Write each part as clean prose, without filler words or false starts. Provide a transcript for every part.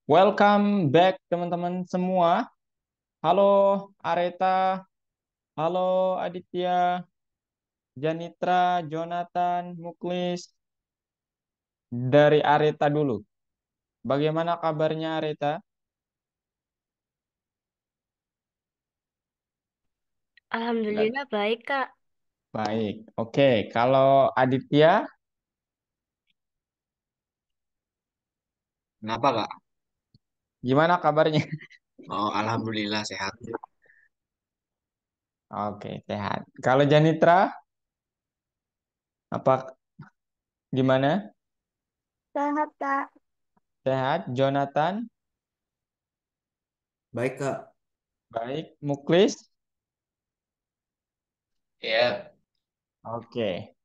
Welcome back teman-teman semua. Halo Areta, halo Aditya, Janitra, Jonathan, Muklis. Dari Areta dulu. Bagaimana kabarnya Areta? Nggak. Alhamdulillah baik, Kak. Baik. Oke, kalau Aditya, Kenapa Kak? gimana kabarnya? Oh, alhamdulillah sehat. Oke, sehat. Kalau Janitra, apa gimana? Sehat, Kak. Sehat. Jonathan, Baik Kak. baik. Muklis, Ya, oke.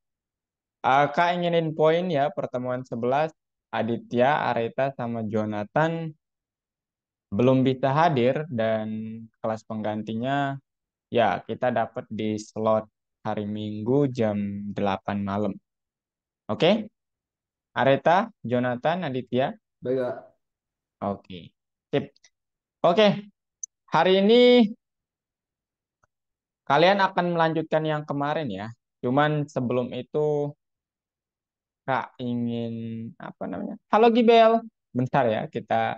Kak inginin poin ya pertemuan 11 Aditya, Areta, sama Jonathan belum bisa hadir dan kelas penggantinya ya kita dapat di slot hari Minggu jam 8 malam. Oke? Areta, Jonathan, Aditya. baik Kak. Oke. Sip. Oke, hari ini kalian akan melanjutkan yang kemarin ya. Cuman sebelum itu Kak ingin apa namanya? Halo Gibel. Bentar ya, kita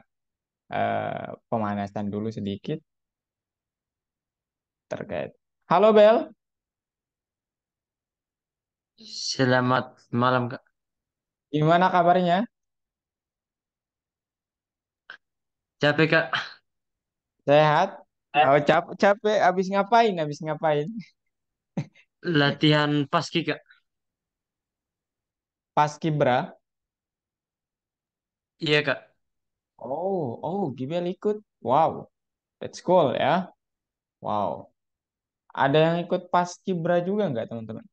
pemanasan dulu sedikit terkait. Halo Bel, Selamat malam Kak. gimana kabarnya? Capek Kak. Sehat? Oh, capek. Abis ngapain? Abis ngapain? Latihan paski Kak. Pas Kibra. Iya Kak. Gibel ikut. Wow, that's cool ya. Wow. Ada yang ikut pas Kibra juga nggak teman-teman?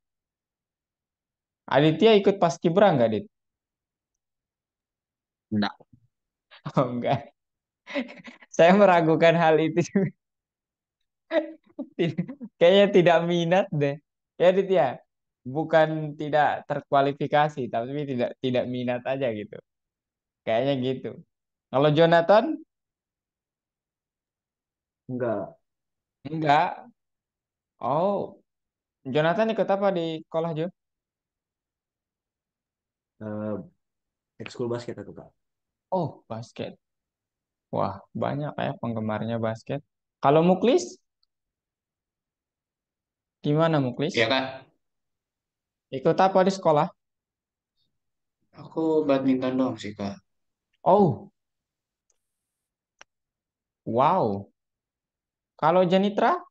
Aditya ikut pas Kibra nggak, Dit? Enggak. Oh, enggak. Saya meragukan hal itu juga. Kayaknya tidak minat deh. Ya, Dit ya. Bukan tidak terkualifikasi, tapi tidak tidak minat aja gitu. Kayaknya gitu. Kalau Jonathan, Enggak. enggak. Oh, Jonathan ikut apa di sekolah, Jo? Eh, Ekskul basket aku Kak. Oh, basket. Wah, banyak ya penggemarnya basket. Kalau Muklis, gimana Ya Muklis? kak, Ikut apa di sekolah? aku badminton doang sih kak. Oh, wow. Kalau Janitra,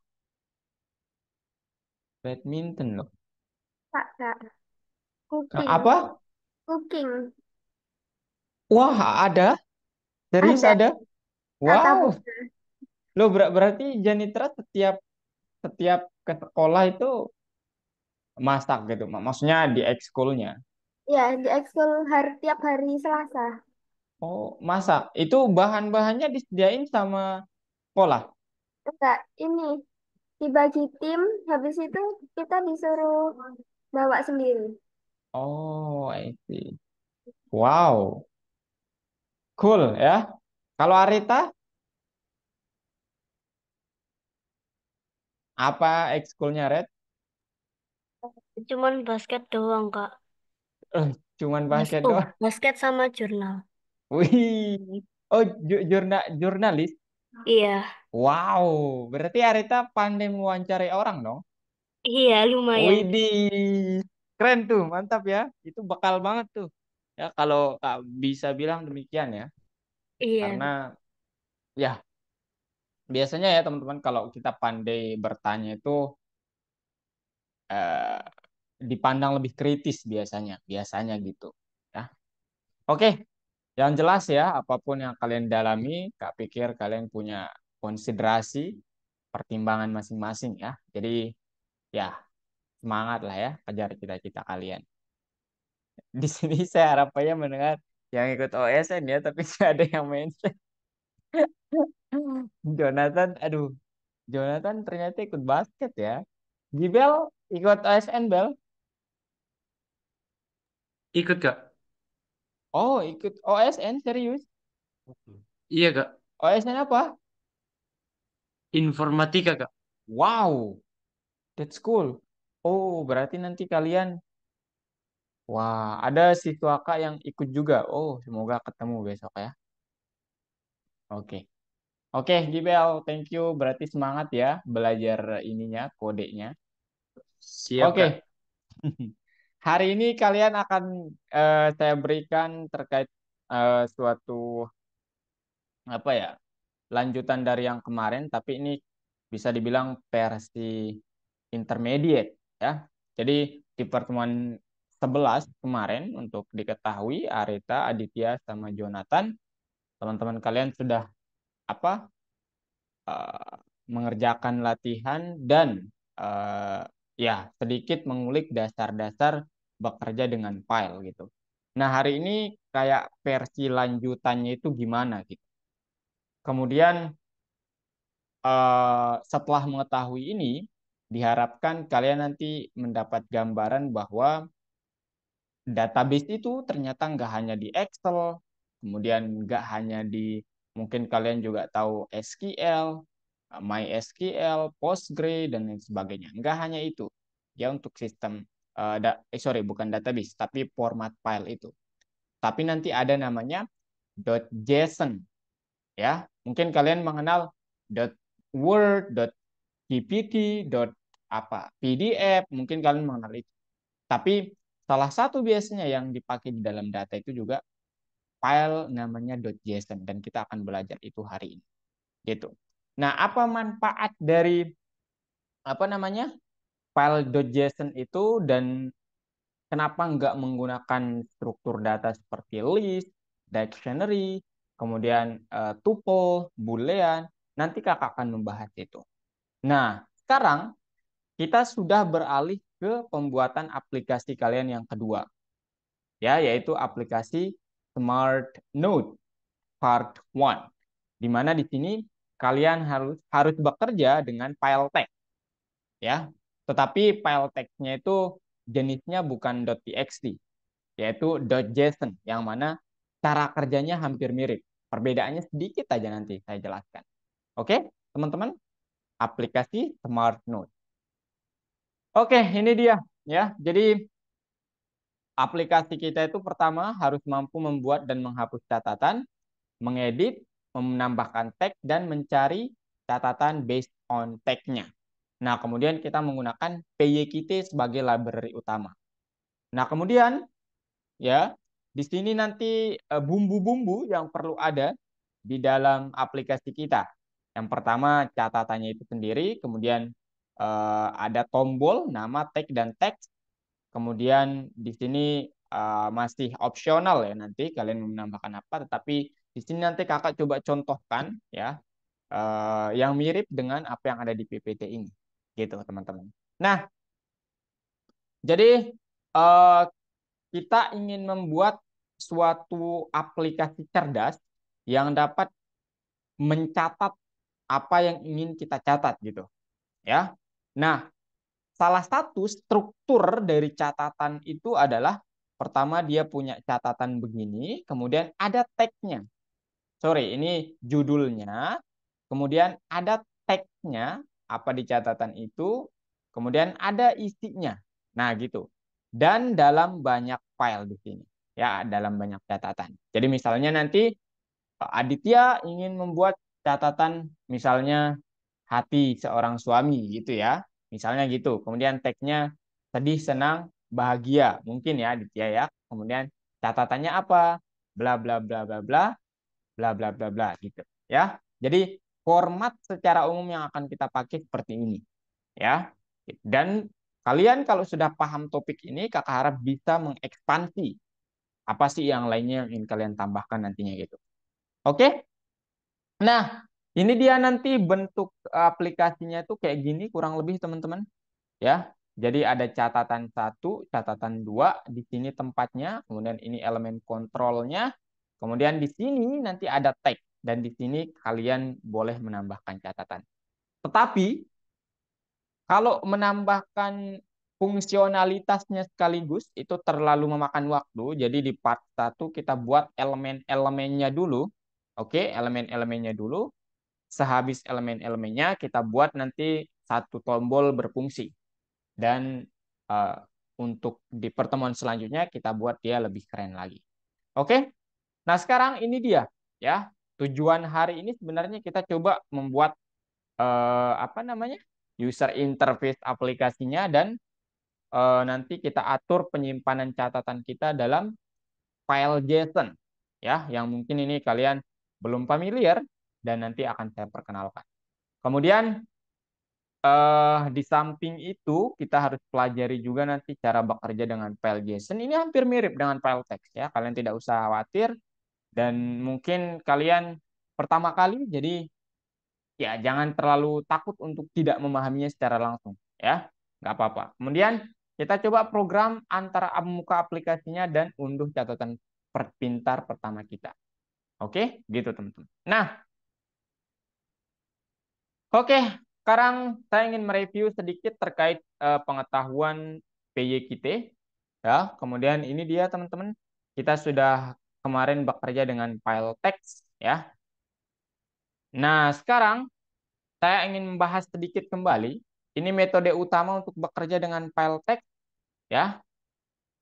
badminton loh. Kak, Nah, cooking. apa? Cooking. Wah, ada. Serius Ada. ada. Tak Wow. tabung. Lo berarti Janitra setiap setiap ke sekolah itu masak gitu. Maksudnya di ekskulnya. Ya, di ekskul tiap hari Selasa. Oh, masak. Itu bahan-bahannya disediain sama sekolah. Enggak, ini dibagi tim, habis itu kita disuruh bawa sendiri. Oh, I see. Wow, cool ya. Kalau Arita, apa ekskulnya Red? Cuman basket doang, Kak. Eh, cuman basket doang. Basket sama jurnal. Wih, oh jurnalis. Iya. Wow, berarti Arita pandai mewawancarai orang dong. Iya, lumayan. Widih, keren tuh, mantap ya. Itu bakal banget tuh. Ya kalau Kak bisa bilang demikian ya. Iya. Karena ya biasanya ya teman-teman kalau kita pandai bertanya itu eh, dipandang lebih kritis biasanya, biasanya gitu. Ya, oke. Yang jelas ya, apapun yang kalian dalami, Kak pikir kalian punya konsiderasi, pertimbangan masing-masing ya. Jadi ya semangat lah ya, kejar cita-cita kalian. Di sini saya harapannya mendengar yang ikut OSN ya, tapi tidak ada yang mention. Jonathan, aduh, Jonathan ternyata ikut basket ya. Gibel ikut OSN, Bel. Ikut Kak. Oh, ikut OSN serius? Iya kak, OS-nya apa? informatika kak. Wow, that's cool. Oh, berarti nanti kalian, wah, ada siswa Kak yang ikut juga. Oh, semoga ketemu besok ya. Oke. Oke, Gibel, thank you. Berarti semangat ya belajar ininya, kodenya. Siap kak. Oke. Hari ini kalian akan saya berikan terkait suatu apa ya, lanjutan dari yang kemarin, tapi ini bisa dibilang versi intermediate ya. Jadi di pertemuan 11 kemarin untuk diketahui Arita, Aditya sama Jonathan, teman-teman kalian sudah apa eh, mengerjakan latihan dan eh, ya sedikit mengulik dasar-dasar bekerja dengan file gitu. Nah, hari ini kayak versi lanjutannya itu gimana gitu. Kemudian setelah mengetahui ini, diharapkan kalian nanti mendapat gambaran bahwa database itu ternyata nggak hanya di Excel, kemudian nggak hanya di, mungkin kalian juga tahu SQL, MySQL, Postgre, dan lain sebagainya. Nggak hanya itu, ya untuk sistem, sorry, bukan database, tapi format file itu. Tapi nanti ada namanya .json, ya. Mungkin kalian mengenal .word, .gpt, apa PDF, mungkin kalian mengenal itu. Tapi salah satu biasanya yang dipakai di dalam data itu juga file namanya .json dan kita akan belajar itu hari ini. Gitu. Nah, apa manfaat dari apa namanya file .json itu dan kenapa nggak menggunakan struktur data seperti list, dictionary, kemudian tuple, boolean? Nanti kakak akan membahas itu. Nah, sekarang kita sudah beralih ke pembuatan aplikasi kalian yang kedua, ya, yaitu aplikasi Smart Note Part 1. Di mana di sini kalian harus bekerja dengan file text, ya. Tetapi file text-nya itu jenisnya bukan .txt, yaitu .json, yang mana cara kerjanya hampir mirip. Perbedaannya sedikit aja nanti saya jelaskan. Oke, teman-teman, aplikasi Smart Note. Oke, ini dia ya. Jadi aplikasi kita itu pertama harus mampu membuat dan menghapus catatan, mengedit, menambahkan tag, dan mencari catatan based on tag-nya. Nah, kemudian kita menggunakan PyKit sebagai library utama. Nah, kemudian ya, di sini nanti bumbu-bumbu yang perlu ada di dalam aplikasi kita. Yang pertama catatannya itu sendiri, kemudian ada tombol, nama, tag, dan teks. Kemudian di sini masih opsional ya, nanti kalian menambahkan apa, tetapi di sini nanti kakak coba contohkan ya yang mirip dengan apa yang ada di PPT ini, gitu teman-teman. Nah, jadi eh, kita ingin membuat suatu aplikasi cerdas yang dapat mencatat apa yang ingin kita catat gitu, ya. Nah, salah satu struktur dari catatan itu adalah pertama dia punya catatan begini, kemudian ada tag-nya. Sorry, ini judulnya, kemudian ada tag-nya, apa di catatan itu, kemudian ada isinya. Nah, gitu. Dan dalam banyak file di sini. Ya, dalam banyak catatan. Jadi misalnya nanti Aditya ingin membuat catatan misalnya hati seorang suami gitu ya. Misalnya gitu. Kemudian tagnya sedih, senang, bahagia. Mungkin ya Aditya ya. Kemudian catatannya apa? Bla bla bla bla bla bla bla bla bla gitu ya. Jadi format secara umum yang akan kita pakai seperti ini ya. Dan kalian kalau sudah paham topik ini, kakak harap bisa mengekspansi apa sih yang lainnya yang ingin kalian tambahkan nantinya gitu. Oke? Nah, ini dia nanti bentuk aplikasinya itu kayak gini kurang lebih teman-teman ya. Jadi ada catatan satu, catatan dua, di sini tempatnya, kemudian ini elemen kontrolnya, kemudian di sini nanti ada tag dan di sini kalian boleh menambahkan catatan. Tetapi kalau menambahkan fungsionalitasnya sekaligus itu terlalu memakan waktu. Jadi di part satu kita buat elemen-elemennya dulu. Oke, elemen-elemennya dulu. Sehabis elemen-elemennya kita buat nanti satu tombol berfungsi. Dan uh, untuk di pertemuan selanjutnya kita buat dia lebih keren lagi. Oke. Nah, sekarang ini dia ya. Tujuan hari ini sebenarnya kita coba membuat apa namanya? User interface aplikasinya dan nanti kita atur penyimpanan catatan kita dalam file JSON ya, yang mungkin ini kalian belum familiar dan nanti akan saya perkenalkan. Kemudian di samping itu kita harus pelajari juga nanti cara bekerja dengan file JSON. Ini hampir mirip dengan file teks ya. Kalian tidak usah khawatir dan mungkin kalian pertama kali jadi ya jangan terlalu takut untuk tidak memahaminya secara langsung ya. Nggak apa-apa. Kemudian kita coba program antara muka aplikasinya dan unduh catatan pintar pertama kita. Oke, gitu teman-teman. Nah, oke, sekarang saya ingin mereview sedikit terkait pengetahuan PYQT. Ya, kemudian ini dia teman-teman. Kita sudah kemarin bekerja dengan file teks ya. Nah, sekarang saya ingin membahas sedikit kembali. Ini metode utama untuk bekerja dengan file teks ya.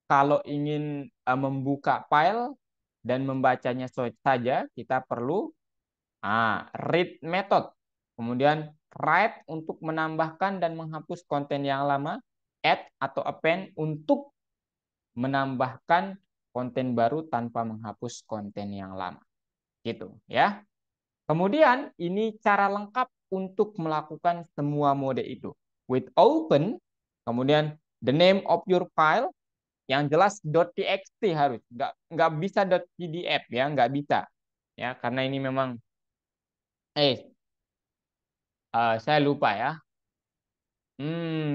Kalau ingin membuka file dan membacanya saja, kita perlu read method. Kemudian write untuk menambahkan dan menghapus konten yang lama, add atau append untuk menambahkan konten baru tanpa menghapus konten yang lama. Gitu ya. Kemudian ini cara lengkap untuk melakukan semua mode itu. With open, kemudian the name of your file, yang jelas .txt harus, nggak bisa .pdf ya, nggak bisa ya, karena ini memang saya lupa ya.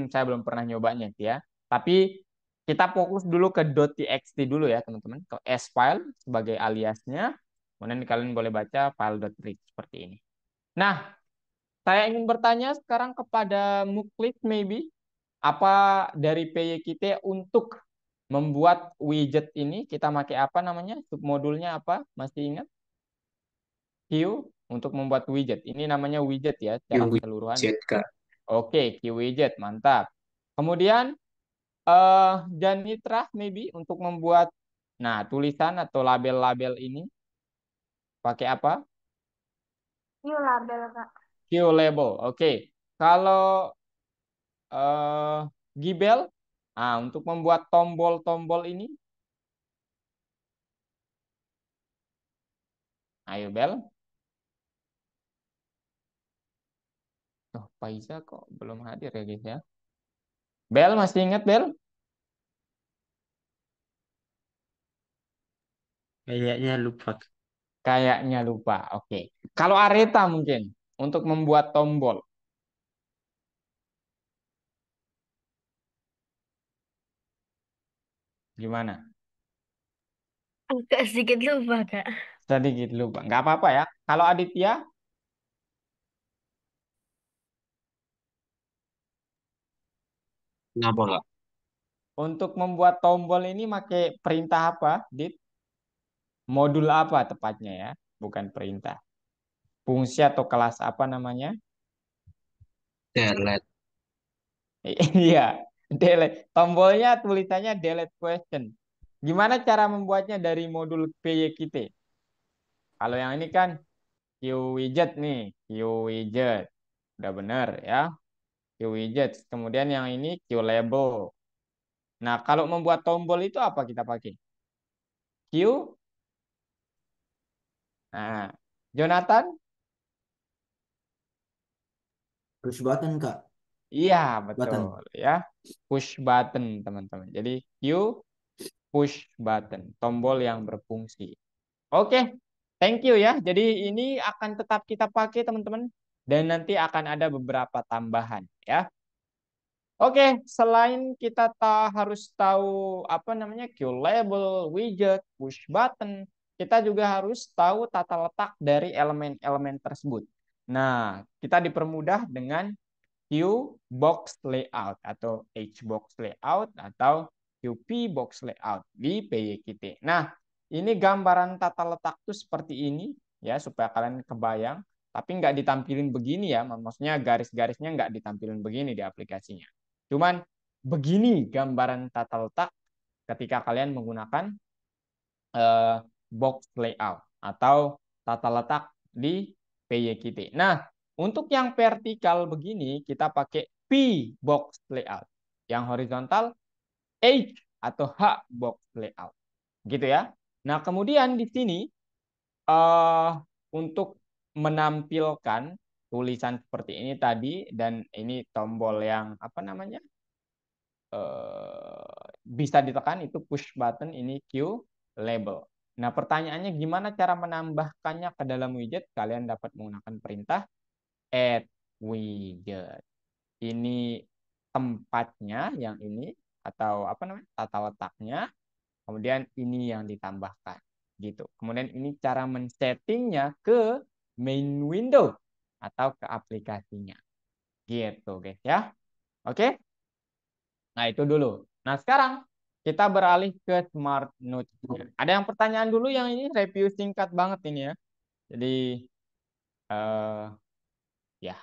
Saya belum pernah nyobanya ya. Tapi kita fokus dulu ke .txt dulu ya teman-teman, ke s file sebagai aliasnya. Kemudian kalian boleh baca file.read seperti ini. Nah, saya ingin bertanya sekarang kepada Muklis maybe, apa dari PYQT untuk membuat widget ini kita pakai apa namanya? Submodulnya apa? Masih ingat? Q untuk membuat widget. Ini namanya widget ya secara keseluruhan. Widget, Kak. Oke, Q widget, mantap. Kemudian Janitra maybe untuk membuat tulisan atau label-label ini pakai apa? Yuk label, Kak. Q label. Oke. Kalau Gibel, untuk membuat tombol-tombol ini, ayo Bel. Oh, Faiza kok belum hadir ya guys ya? Bel masih ingat Bel? Kayaknya lupa. Kayaknya lupa. Oke. Kalau Areta mungkin untuk membuat tombol. Gimana? Agak sedikit lupa, Kak. Sedikit lupa. Nggak apa-apa ya. Kalau Aditya, Kenapa nggak? untuk membuat tombol ini pakai perintah apa, Dit? Modul apa tepatnya ya? Bukan perintah. Fungsi atau kelas apa namanya? Delete. Iya, delete. Tombolnya tulisannya delete question. Gimana cara membuatnya dari modul PYQT? Kalau yang ini kan Q widget nih, Q widget. Udah benar ya. Q widget. Kemudian yang ini Q label. Nah, kalau membuat tombol itu apa kita pakai? Q. Nah, Jonathan? Push button, Kak. Iya, betul Button. ya. Push button, teman-teman. Jadi Q push button, tombol yang berfungsi. Oke, thank you ya. Jadi ini akan tetap kita pakai, teman-teman. Dan nanti akan ada beberapa tambahan ya. Oke, selain kita harus tahu apa namanya Q label, widget, push button, kita juga harus tahu tata letak dari elemen-elemen tersebut. Nah, kita dipermudah dengan Q box layout atau H box layout atau QP box layout di PYQT. Nah, ini gambaran tata letak tuh seperti ini ya supaya kalian kebayang. Tapi nggak ditampilin begini ya, maksudnya garis-garisnya nggak ditampilin begini di aplikasinya. Cuman begini gambaran tata letak ketika kalian menggunakan box layout atau tata letak di PYQT. Nah, untuk yang vertikal begini kita pakai P box layout. Yang horizontal H atau H box layout. Gitu ya. Nah, kemudian di sini untuk menampilkan tulisan seperti ini tadi dan ini tombol yang apa namanya? Bisa ditekan itu push button, ini Q label. Nah, pertanyaannya gimana cara menambahkannya ke dalam widget? Kalian dapat menggunakan perintah add widget. Ini tempatnya yang ini atau apa namanya? Tata letaknya. Kemudian ini yang ditambahkan gitu. Kemudian ini cara men-settingnya ke main window atau ke aplikasinya. Gitu, guys ya. Oke? Nah, itu dulu. Nah, sekarang kita beralih ke Smart Notes. Ada yang pertanyaan dulu yang ini review singkat banget ini ya. Jadi ya.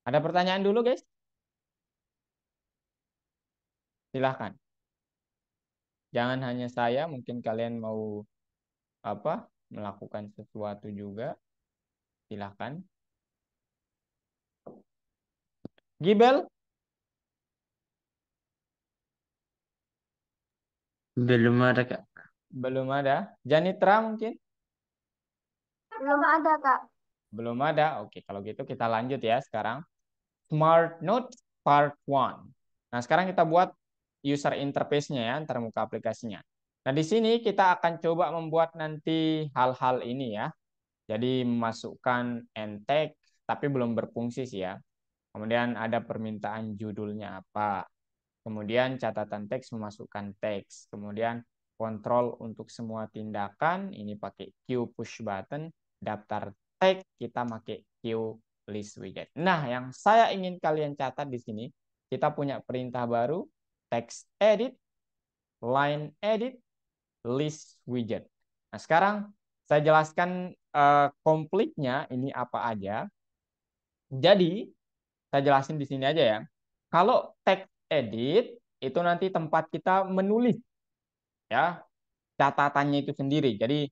Ada pertanyaan dulu, guys? Silahkan. Jangan hanya saya, mungkin kalian mau apa? Melakukan sesuatu juga. Silahkan. Gibel? Belum ada, Kak. Belum ada. Janitra mungkin? Belum ada, Kak. Belum ada. Oke, kalau gitu kita lanjut ya sekarang. Smart Notes Part 1. Nah, sekarang kita buat user interface-nya ya, antar muka aplikasinya. Nah, di sini kita akan coba membuat nanti hal-hal ini ya. Jadi memasukkan end text, tapi belum berfungsi sih ya. Kemudian ada permintaan judulnya apa. Kemudian catatan teks memasukkan teks. Kemudian kontrol untuk semua tindakan, ini pakai Q push button. Daftar teks kita pakai Q list widget. Nah, yang saya ingin kalian catat di sini, kita punya perintah baru, text edit, line edit, list widget. Nah, sekarang saya jelaskan komplitnya ini apa aja. Jadi, saya jelasin di sini aja ya. Kalau text edit itu nanti tempat kita menulis ya, catatannya itu sendiri. Jadi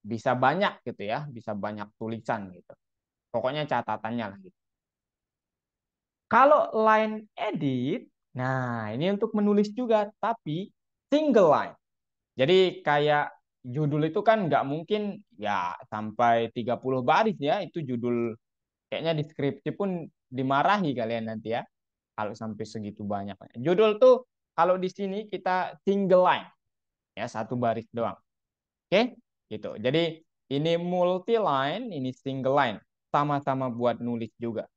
bisa banyak gitu ya, bisa banyak tulisan gitu. Pokoknya catatannya lah gitu. Kalau line edit, nah ini untuk menulis juga, tapi single line. Jadi kayak judul itu kan nggak mungkin ya sampai 30 baris ya, itu judul kayaknya di skripsi pun dimarahi kalian nanti ya, kalau sampai segitu banyak. Judul tuh kalau di sini kita single line, ya satu baris doang. Oke, gitu. Jadi ini multi line, ini single line, sama-sama buat nulis juga.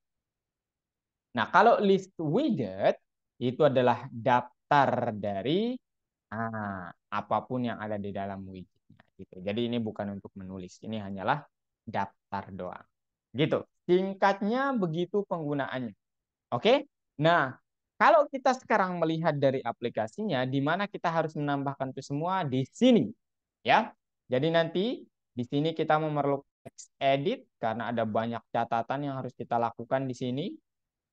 Nah, kalau list widget itu adalah daftar dari apapun yang ada di dalam widgetnya. Gitu. Jadi ini bukan untuk menulis, ini hanyalah daftar doang. Gitu. Singkatnya begitu penggunaannya. Oke. Nah, kalau kita sekarang melihat dari aplikasinya, di mana kita harus menambahkan itu semua di sini, ya. Jadi nanti di sini kita memerlukan text edit karena ada banyak catatan yang harus kita lakukan di sini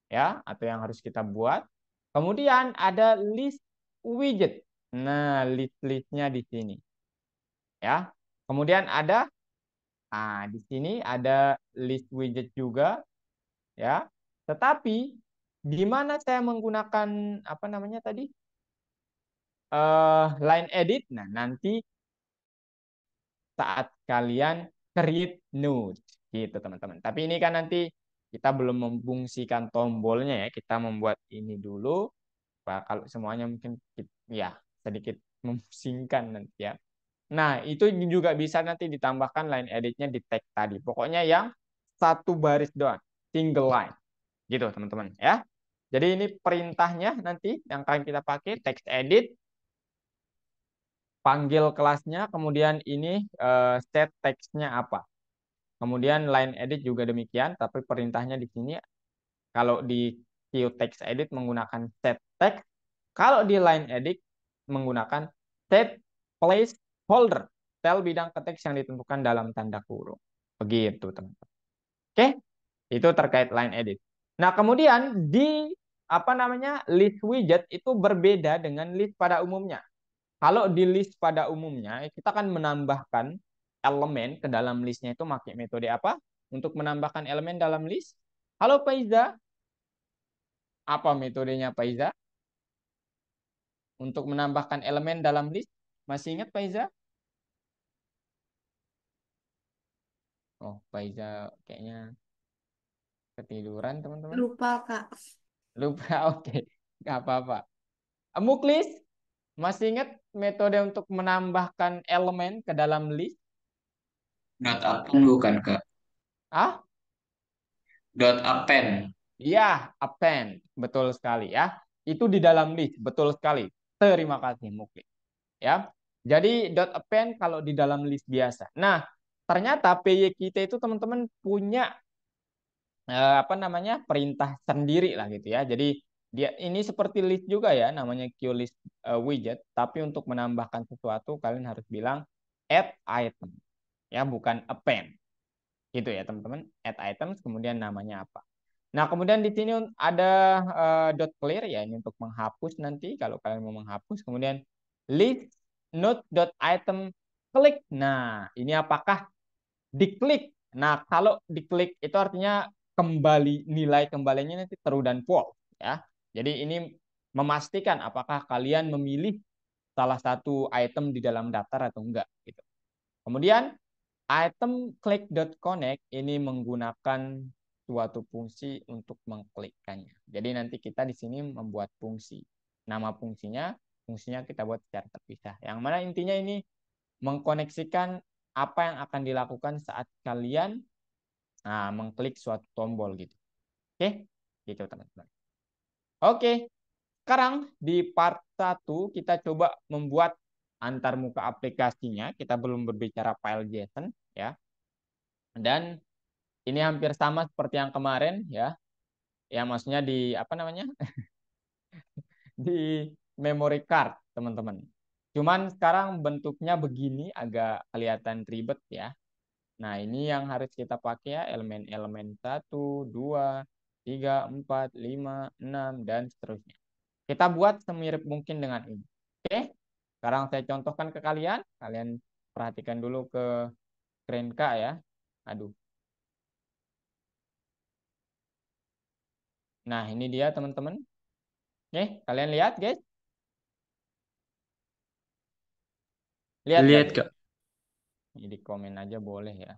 ya, atau yang harus kita buat. Kemudian ada list widget. Nah, list-listnya di sini. Ya. Kemudian ada di sini ada list widget juga ya. Tetapi di mana saya menggunakan apa namanya tadi? Line edit. Nah, nanti saat kalian create node gitu teman-teman. Tapi ini kan nanti kita belum memfungsikan tombolnya ya. Kita membuat ini dulu. Kalau semuanya mungkin ya sedikit memusingkan nanti ya. Nah, itu juga bisa nanti ditambahkan line editnya di tag tadi. Pokoknya yang satu baris doang, single line. Gitu teman-teman ya. Jadi ini perintahnya nanti yang akan kita pakai text edit, panggil kelasnya, kemudian ini set text-nya apa. Kemudian line edit juga demikian, tapi perintahnya di sini kalau di Q text edit menggunakan set text, kalau di line edit menggunakan set placeholder, sel bidang teks yang ditentukan dalam tanda kurung. Begitu, teman-teman. Oke, itu terkait line edit. Nah, kemudian di list widget itu berbeda dengan list pada umumnya. Kalau di list pada umumnya, kita akan menambahkan elemen ke dalam listnya itu pakai metode apa? Untuk menambahkan elemen dalam list. Halo Faiza, apa metodenya Faiza? Untuk menambahkan elemen dalam list. Masih ingat Faiza? Oh, Faiza kayaknya ketiduran teman-teman. Lupa, Kak. Lupa, oke. Nggak apa-apa. Muklis, masih ingat metode untuk menambahkan elemen ke dalam list? Dot append bukan, Kak? Ah? Dot append. Ya, append. Betul sekali ya. Itu di dalam list, betul sekali. Terima kasih Muklis. Ya. Jadi dot append kalau di dalam list biasa. Nah, ternyata PY kita itu teman-teman punya perintah sendiri lah gitu ya. Jadi dia ini seperti list juga ya, namanya QList widget, tapi untuk menambahkan sesuatu kalian harus bilang add item ya, bukan append. Gitu ya, teman-teman. Add items kemudian namanya apa. Nah, kemudian di sini ada dot clear ya, ini untuk menghapus nanti kalau kalian mau menghapus. Kemudian list node dot item klik. Nah, ini apakah diklik? Nah, kalau diklik itu artinya kembali, nilai kembalinya nanti true dan false ya. Jadi ini memastikan apakah kalian memilih salah satu item di dalam daftar atau enggak gitu. Kemudian item click.connect ini menggunakan suatu fungsi untuk mengklikkannya. Jadi nanti kita di sini membuat fungsi. Nama fungsinya kita buat secara terpisah. Yang mana intinya ini mengkoneksikan apa yang akan dilakukan saat kalian mengklik suatu tombol gitu. Oke, gitu teman-teman. Oke, sekarang di part 1 kita coba membuat antarmuka aplikasinya. Kita belum berbicara file JSON ya. Dan ini hampir sama seperti yang kemarin ya. Ya maksudnya di di memory card, teman-teman. Cuman sekarang bentuknya begini agak kelihatan ribet ya. Nah, ini yang harus kita pakai ya, elemen-elemen 1, 2, 3, 4, 5, 6, dan seterusnya. Kita buat semirip mungkin dengan ini. Oke, sekarang saya contohkan ke kalian. Kalian perhatikan dulu ke screen Kak ya. Aduh. Nah, ini dia teman-teman. Oke, kalian lihat guys. Lihat nggak Lihat, guys? Kak. Ini di komen aja boleh ya.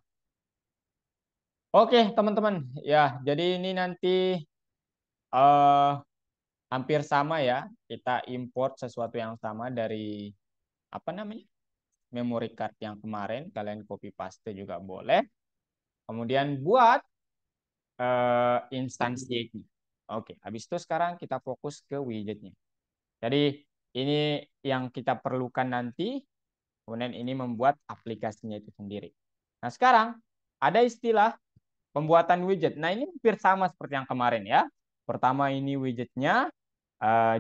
Oke, teman-teman. Ya, jadi ini nanti eh hampir sama ya. Kita import sesuatu yang sama dari memory card yang kemarin. Kalian copy paste juga boleh. Kemudian buat instansi. Oke, habis itu sekarang kita fokus ke widgetnya. Jadi ini yang kita perlukan nanti. Kemudian ini membuat aplikasinya itu sendiri. Nah, sekarang ada istilah pembuatan widget. Nah, ini hampir sama seperti yang kemarin ya. Pertama ini widgetnya,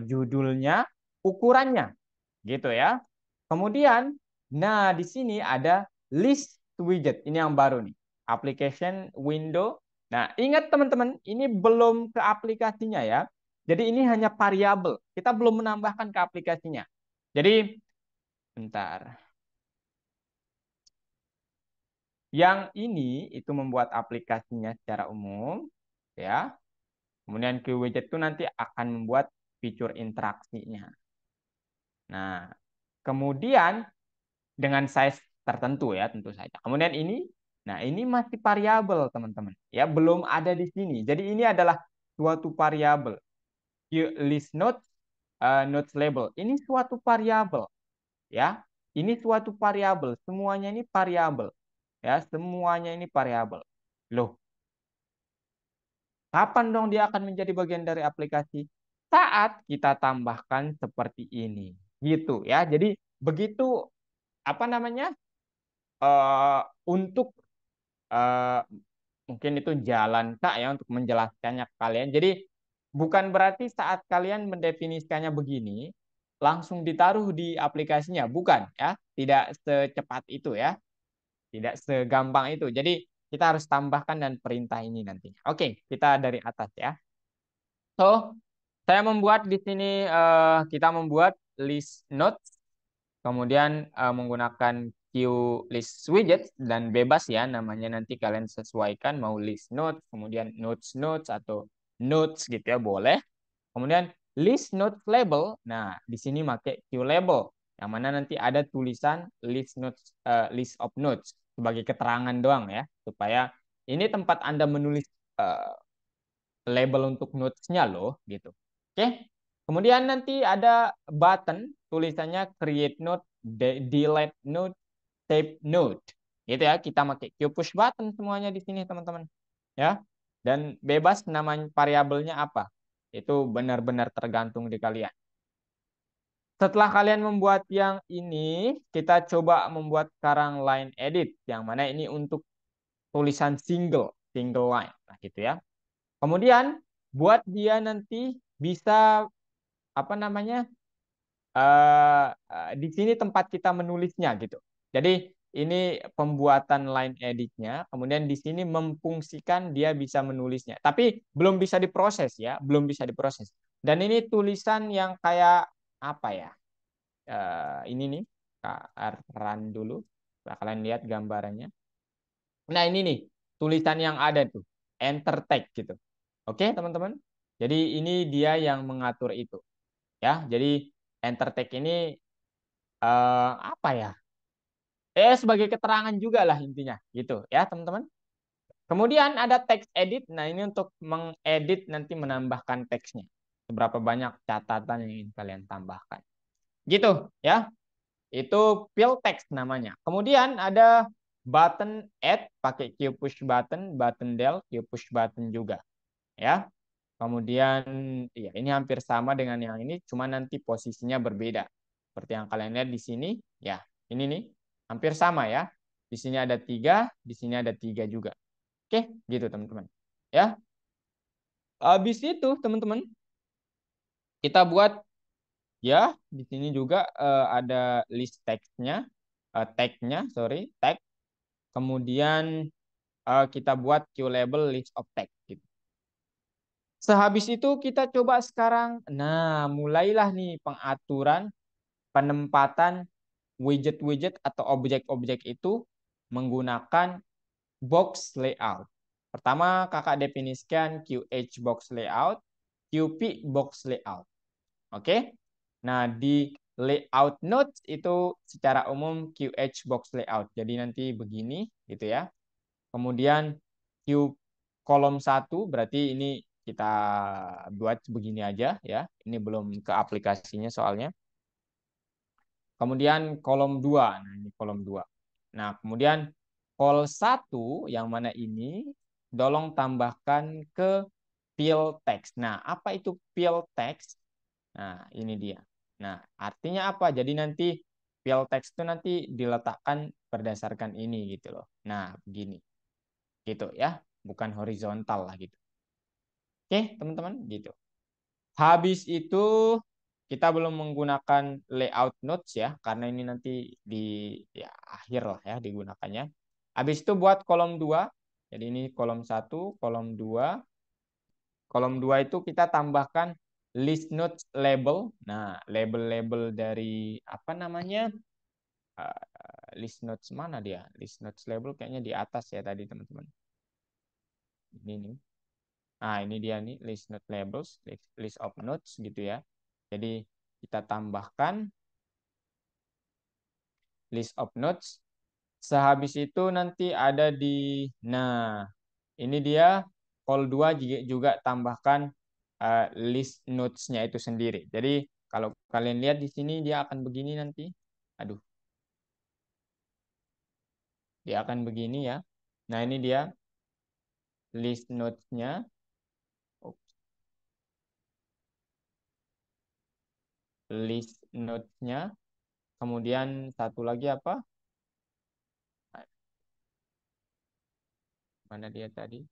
judulnya, ukurannya. Gitu ya. Kemudian, nah di sini ada list widget. Ini yang baru nih. Application window. Nah, ingat teman-teman, ini belum ke aplikasinya ya. Jadi ini hanya variabel. Kita belum menambahkan ke aplikasinya. Jadi, bentar. Yang ini itu membuat aplikasinya secara umum, ya. Kemudian Q widget itu nanti akan membuat fitur interaksinya. Nah, kemudian dengan size tertentu ya tentu saja. Kemudian ini, nah ini masih variabel teman-teman, ya belum ada di sini. Jadi ini adalah suatu variabel. List notes, notes label. Ini suatu variabel, ya. Ini suatu variabel. Semuanya ini variabel. Ya, semuanya ini variabel. Loh, kapan dong dia akan menjadi bagian dari aplikasi? Saat kita tambahkan seperti ini. Gitu ya. Jadi begitu untuk mungkin itu jalan Kak ya untuk menjelaskannya ke kalian. Jadi bukan berarti saat kalian mendefinisikannya begini langsung ditaruh di aplikasinya, bukan ya. Tidak secepat itu ya. Tidak segampang itu. Jadi kita harus tambahkan dan perintah ini nantinya. Oke, kita dari atas ya. So, saya membuat di sini kita membuat list notes, kemudian menggunakan list widget dan bebas ya namanya, nanti kalian sesuaikan mau list notes, kemudian notes atau notes gitu ya boleh. Kemudian list notes label. Nah, di sini pakai label yang mana nanti ada tulisan list notes list of notes sebagai keterangan doang ya, supaya ini tempat Anda menulis eh, label untuk notes-nya loh gitu. Oke. Kemudian nanti ada button tulisannya create note, delete note, save note. Gitu ya, kita pakai push button semuanya di sini teman-teman. Ya. Dan bebas namanya variabelnya apa. Itu benar-benar tergantung di kalian. Setelah kalian membuat yang ini, kita coba membuat sekarang line edit yang mana ini untuk tulisan single line nah gitu ya. Kemudian buat dia nanti bisa apa namanya di sini tempat kita menulisnya gitu. Jadi ini pembuatan line editnya, kemudian di sini memfungsikan dia bisa menulisnya. Tapi belum bisa diproses ya, belum bisa diproses. Dan ini tulisan yang kayak apa ya? Ini nih, run dulu. Nah, kalian lihat gambarannya. Nah ini nih tulisan yang ada tuh, enter text gitu. Oke teman-teman. Jadi ini dia yang mengatur itu. Ya, jadi enter text ini apa ya? Sebagai keterangan juga lah intinya, gitu ya teman-teman. Kemudian ada text edit. Nah ini untuk mengedit nanti menambahkan teksnya. Seberapa banyak catatan yang ingin kalian tambahkan. Gitu ya. Itu fill text namanya. Kemudian ada button add pakai push button, button del, push button juga ya. Kemudian ya ini hampir sama dengan yang ini, cuma nanti posisinya berbeda. Seperti yang kalian lihat di sini, ya ini nih hampir sama ya. Di sini ada 3, di sini ada 3 juga. Oke, gitu teman-teman. Ya, habis itu teman-teman kita buat ya di sini juga ada list text-nya, tag-nya, sorry, tag. Kemudian kita buat label list of text. Gitu. Sehabis itu kita coba sekarang, nah mulailah nih pengaturan, penempatan widget-widget atau objek-objek itu menggunakan box layout. Pertama kakak definisikan QH box layout, QP box layout. Oke. Nah, di layout notes itu secara umum QH box layout. Jadi nanti begini gitu ya. Kemudian Q kolom 1 berarti ini kita buat begini aja ya. Ini belum ke aplikasinya soalnya. Kemudian kolom 2. Nah, ini kolom 2. Nah, kemudian call 1 yang mana ini tolong tambahkan ke fill text. Nah, apa itu fill text? Nah, ini dia. Nah, artinya apa? Jadi nanti fill text itu nanti diletakkan berdasarkan ini gitu loh. Nah, begini. Gitu ya. Bukan horizontal lah gitu. Oke, teman-teman, gitu. Habis itu kita belum menggunakan layout notes ya, karena ini nanti di ya, akhir lah ya digunakannya. Habis itu buat kolom 2. Jadi ini kolom 1, kolom 2. Kolom 2 itu kita tambahkan list notes label. Nah, label-label dari apa namanya? List notes mana dia? List notes label kayaknya di atas ya tadi teman-teman. Ini nih. Nah, ini dia nih list note labels, list of notes gitu ya. Jadi kita tambahkan list of notes. Sehabis itu nanti ada di nah, ini dia call 2 juga tambahkan list notes-nya itu sendiri. Jadi kalau kalian lihat di sini dia akan begini nanti. Aduh. Dia akan begini ya. Nah, ini dia list notes-nya. List notes-nya. Kemudian satu lagi apa? Mana dia tadi?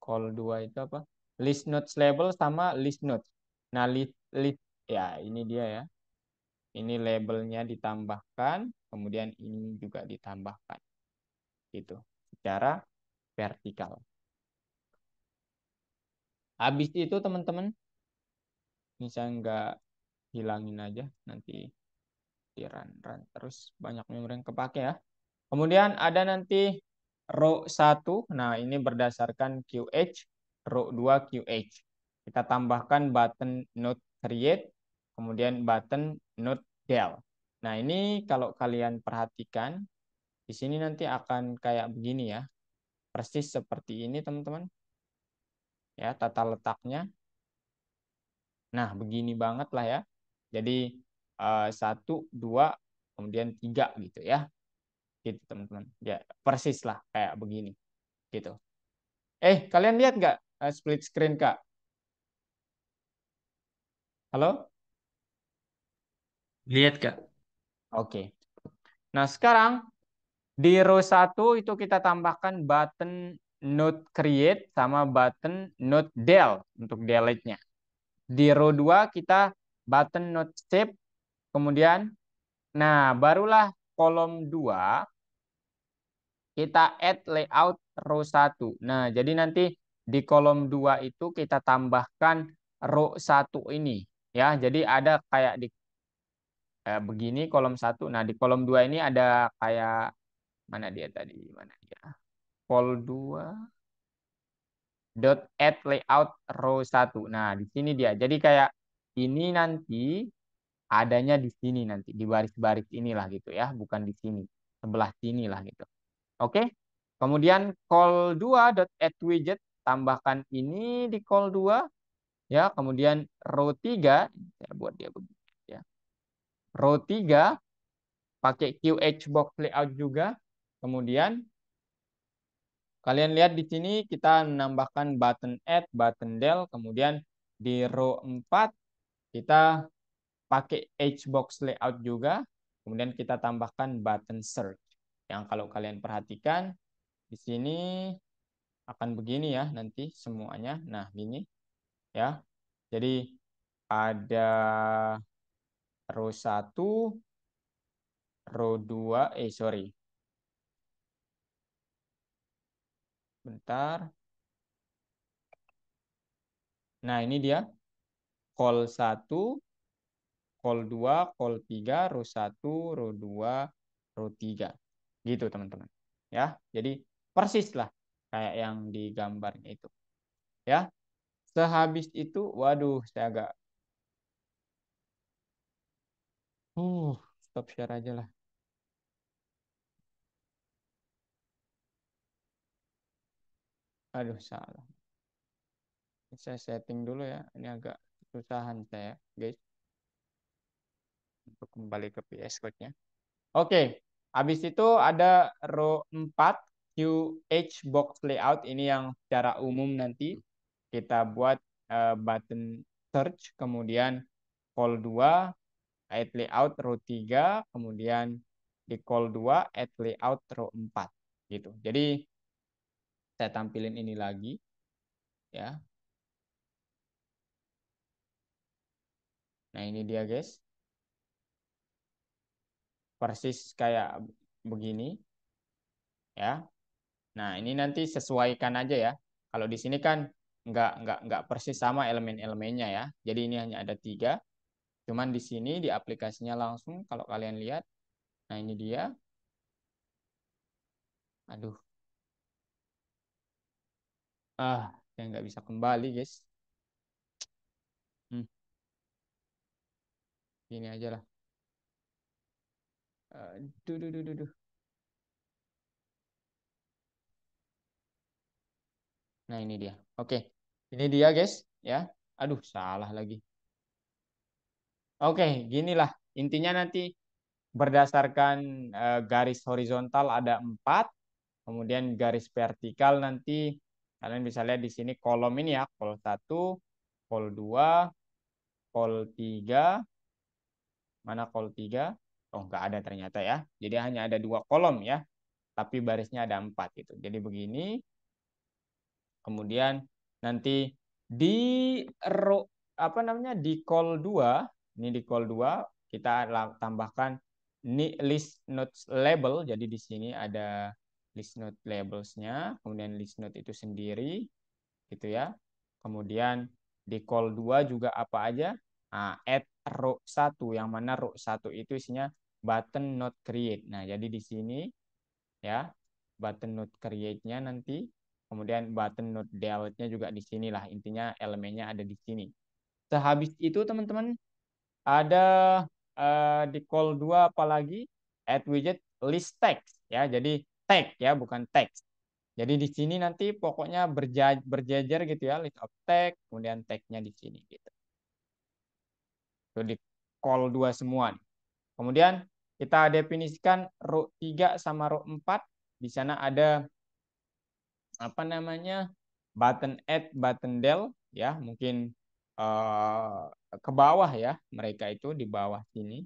Call 2 itu apa? List notes label sama list notes. Nah, list ya ini dia ya. Ini labelnya ditambahkan, kemudian ini juga ditambahkan. Gitu. Secara vertikal. Habis itu teman-teman, bisa nggak hilangin aja, nanti di run terus banyak memori yang kepake ya. Kemudian ada nanti row 1. Nah, ini berdasarkan QH, row 2 QH. Kita tambahkan button node create, kemudian button node del. Nah, ini kalau kalian perhatikan, di sini nanti akan kayak begini ya. Persis seperti ini, teman-teman. Ya, tata letaknya. Nah, begini banget lah ya. Jadi 1, 2, kemudian 3 gitu ya. Gitu teman-teman. Ya, persis lah kayak begini. Gitu. Kalian lihat nggak split screen, Kak? Halo? Lihat, Kak. Oke. Nah, sekarang di row 1 itu kita tambahkan button node create sama button node del untuk delete-nya. Di row 2 kita button node save, kemudian nah barulah kolom 2 kita add layout row 1. Nah, jadi nanti di kolom 2 itu kita tambahkan row 1 ini ya. Jadi ada kayak di begini kolom 1. Nah, di kolom 2 ini ada kayak mana dia tadi? Mana dia? Col 2 dot add layout row 1. Nah, di sini dia. Jadi kayak ini nanti adanya di sini nanti di baris-baris inilah gitu ya, bukan di sini. Sebelah sini lah gitu. Oke. Kemudian call 2 dot add widget, tambahkan ini di call 2 ya. Kemudian row 3 saya buat dia begini ya. Row 3 pakai QH box layout juga. Kemudian kalian lihat di sini kita menambahkan button add, button del, kemudian di row 4 kita pakai hbox layout juga, kemudian kita tambahkan button search. Yang kalau kalian perhatikan di sini akan begini ya nanti semuanya. Nah, gini ya. Jadi ada row 1, row 2, sorry. Bentar. Nah, ini dia. Call 1, call 2, call 3, row 1, row 2, row 3. Gitu, teman-teman. Ya, jadi persis lah kayak yang di gambarnya itu. Ya. Sehabis itu, waduh, saya agak stop share aja lah. Aduh, salah. Saya setting dulu ya. Ini agak kesusahan saya, guys. Untuk kembali ke PS Code-nya. Oke, habis itu ada row 4 QH box layout. Ini yang secara umum nanti kita buat button search, kemudian call 2 add layout row 3, kemudian di call 2 add layout row 4 gitu. Jadi saya tampilin ini lagi ya. Nah, ini dia guys. Persis kayak begini ya. Nah, ini nanti sesuaikan aja ya. Kalau di sini kan nggak persis sama elemen-elemennya ya. Jadi ini hanya ada 3. Cuman di sini di aplikasinya langsung kalau kalian lihat. Nah, ini dia. Aduh. Saya nggak bisa kembali guys. Ini aja lah. Nah, ini dia. Oke. Ini dia guys ya. Aduh, salah lagi. Oke, ginilah intinya nanti berdasarkan garis horizontal ada 4, kemudian garis vertikal nanti kalian bisa lihat di sini kolom ini ya, call 1, call 2, call 3, mana call 3? Oh, nggak ada ternyata ya. Jadi hanya ada 2 kolom ya, tapi barisnya ada 4 gitu. Jadi begini. Kemudian nanti di row di call 2, ini di call 2 kita tambahkan list notes label. Jadi di sini ada list note labelsnya, kemudian list note itu sendiri, gitu ya. Kemudian di call 2 juga apa aja? Nah, add row 1, yang mana row 1 itu isinya button note create. Nah, jadi di sini ya, button note create-nya nanti, kemudian button note delete-nya juga di sinilah. Intinya elemennya ada di sini. Sehabis itu teman-teman ada di call 2 apalagi add widget list text ya. Jadi tag ya, bukan text. Jadi di sini nanti pokoknya berjejer gitu ya, list of tag, kemudian tag-nya di sini gitu. Itu di call 2 semua nih. Kemudian kita definisikan row 3 sama row 4. Di sana ada apa namanya? Button add, button del ya, mungkin ke bawah ya, mereka itu di bawah sini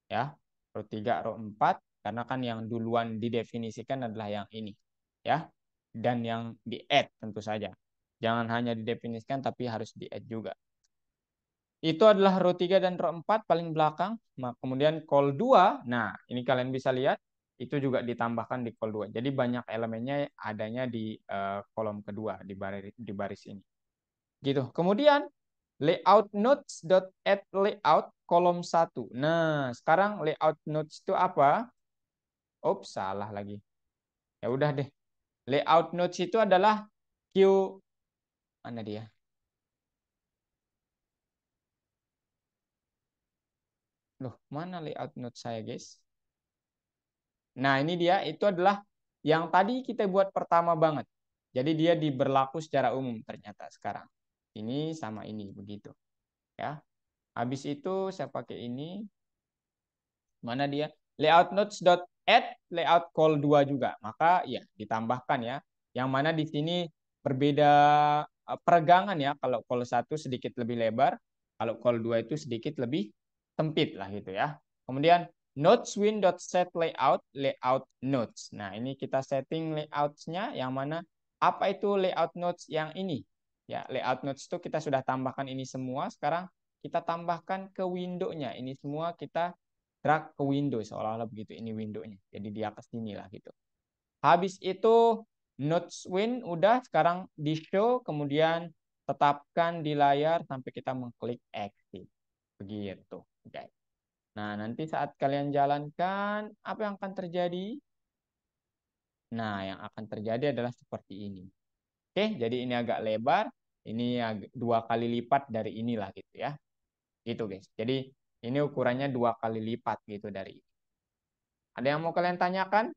ya. Row 3, row 4 karena kan yang duluan didefinisikan adalah yang ini ya. Dan yang di add tentu saja. Jangan hanya didefinisikan tapi harus di add juga. Itu adalah row 3 dan row 4 paling belakang. Nah, kemudian call 2, nah ini kalian bisa lihat itu juga ditambahkan di call 2. Jadi banyak elemennya adanya di kolom kedua di baris ini. Gitu. Kemudian layout notes dot add layout kolom 1. Nah, sekarang layout notes itu apa? Oops, salah lagi. Ya udah deh. Layout notes itu adalah queue mana dia? Loh, mana layout notes saya, guys? Nah, ini dia, itu adalah yang tadi kita buat pertama banget. Jadi dia diberlaku secara umum ternyata sekarang. Ini sama ini begitu. Ya. Habis itu saya pakai ini. Mana dia? Layout notes dot add layout call 2 juga. Maka ya ditambahkan ya. Yang mana di sini berbeda peregangan ya. Kalau call 1 sedikit lebih lebar, kalau call 2 itu sedikit lebih sempit lah gitu ya. Kemudian notes win dot set layout layout notes. Nah, ini kita setting layoutsnya yang mana apa itu layout notes yang ini? Ya, layout notes itu kita sudah tambahkan ini semua. Sekarang kita tambahkan ke window-nya. Ini semua kita drag ke window seolah-olah begitu, ini window-nya. Jadi dia ke sini lah gitu. Habis itu notes win udah, sekarang di show, kemudian tetapkan di layar sampai kita mengklik exit. Begitu, guys. Nah, nanti saat kalian jalankan, apa yang akan terjadi? Nah, yang akan terjadi adalah seperti ini. Oke, jadi ini agak lebar, ini dua kali lipat dari inilah gitu ya. Gitu, guys. Jadi ini ukurannya 2 kali lipat gitu dari ini. Ada yang mau kalian tanyakan?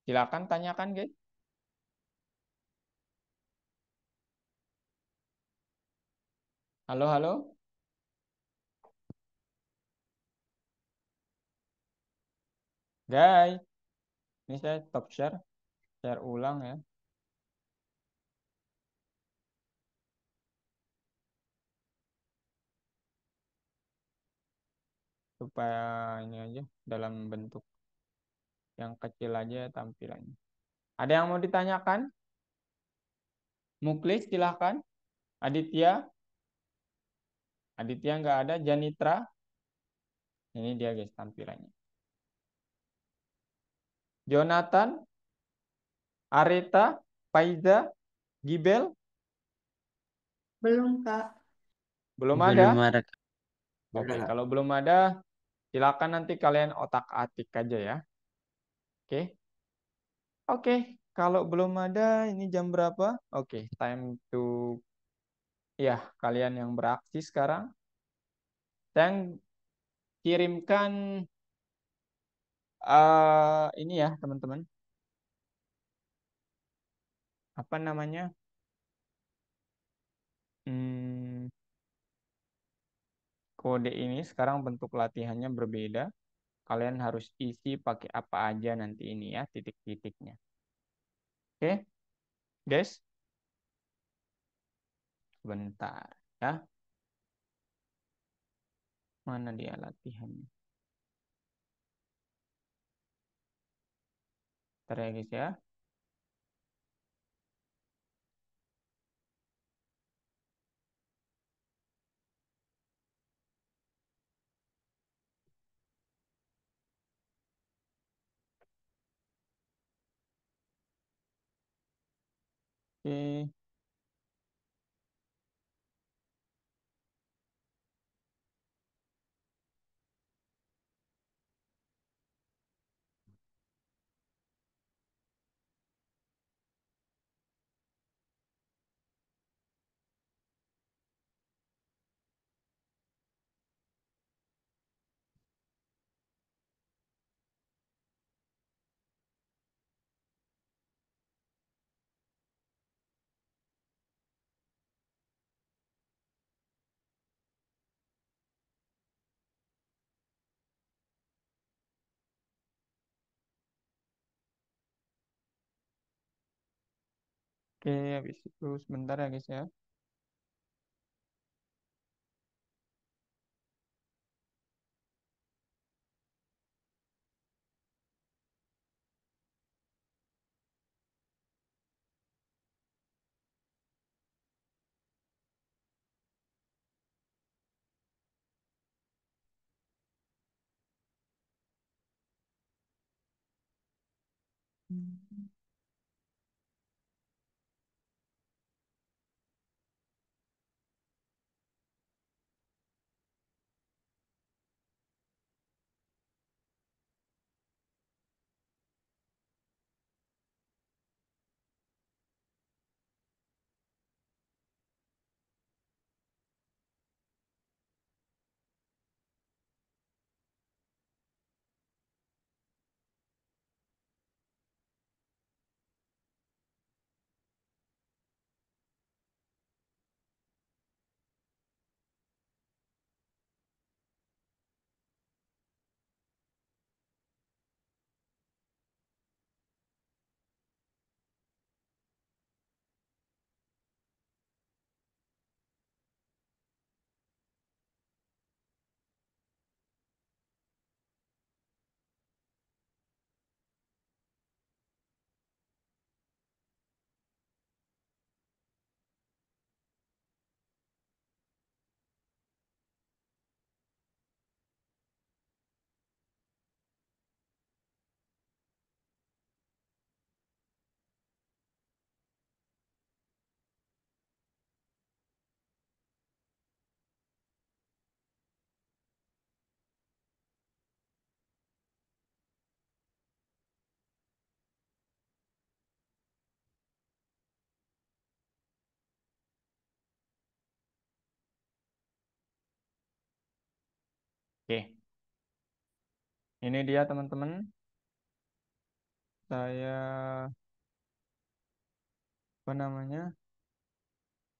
Silakan tanyakan, guys. Halo, halo. Guys, ini saya stop share. Share ulang ya. Supaya ini aja dalam bentuk yang kecil aja tampilannya. Ada yang mau ditanyakan? Muklis silahkan. Aditya? Aditya nggak ada. Janitra? Ini dia guys tampilannya. Jonathan? Areta? Faiza? Gibel? Belum, Kak. Belum Belum ada? ada. Oke, Kak. kalau belum ada, silakan nanti kalian otak-atik aja ya. Oke. Oke, kalau belum ada, ini jam berapa? Oke, time to ya kalian yang beraksi sekarang. Saya kirimkan ini ya teman-teman. Apa namanya? Hmm, kode ini sekarang bentuk latihannya berbeda. Kalian harus isi pakai apa aja nanti ini ya titik-titiknya. Oke, guys. Sebentar ya. Mana dia latihannya? Bentar ya guys ya. Oke. Oke, habis itu sebentar ya guys ya. Oke, ini dia teman-teman. Saya apa namanya?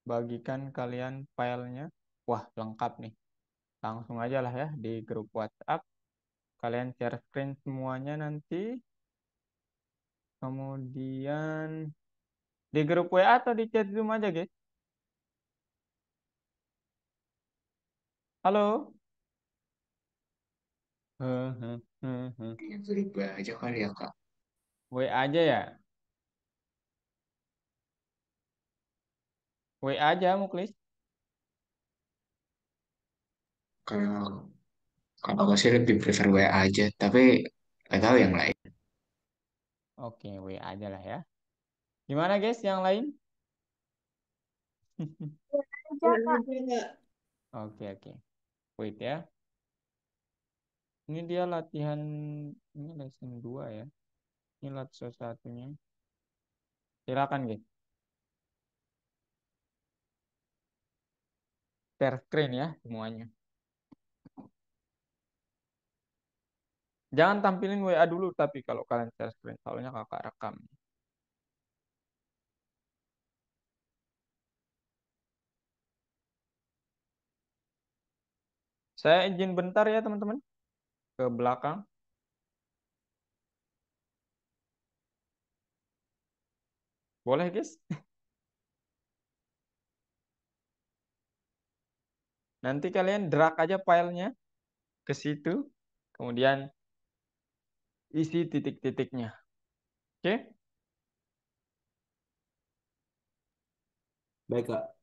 Bagikan kalian filenya. Wah, lengkap nih. Langsung aja lah ya di grup WhatsApp. Kalian share screen semuanya nanti. Kemudian di grup WA atau di chat Zoom aja, guys. Halo? Yang riba aja kali ya, Kak. WA aja ya? WA aja, Muklis. Kalau kalau aku sih lebih prefer WA aja, tapi nggak tahu yang lain. Oke, WA aja lah ya. Gimana, guys, yang lain? Aja, Kak. Oke, oke. Wait ya. Ini dia latihan, ini lesson 2 ya. Ini lesson satunya. Silakan, guys. Share screen ya semuanya. Jangan tampilin WA dulu, tapi kalau kalian share screen, soalnya kakak rekam. Saya izin bentar ya, teman-teman. Ke belakang. Boleh, guys? Nanti kalian drag aja filenya ke situ. Kemudian isi titik-titiknya. Oke? Baik, Kak.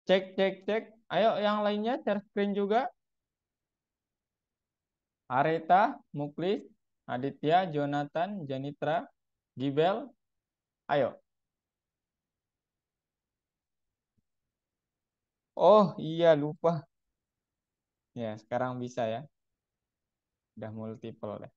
Cek, cek, cek. Ayo yang lainnya share screen juga. Areta, Muklis, Aditya, Jonathan, Janitra, Gibel. Ayo. Oh iya lupa. Ya sekarang bisa ya. Udah multiple deh.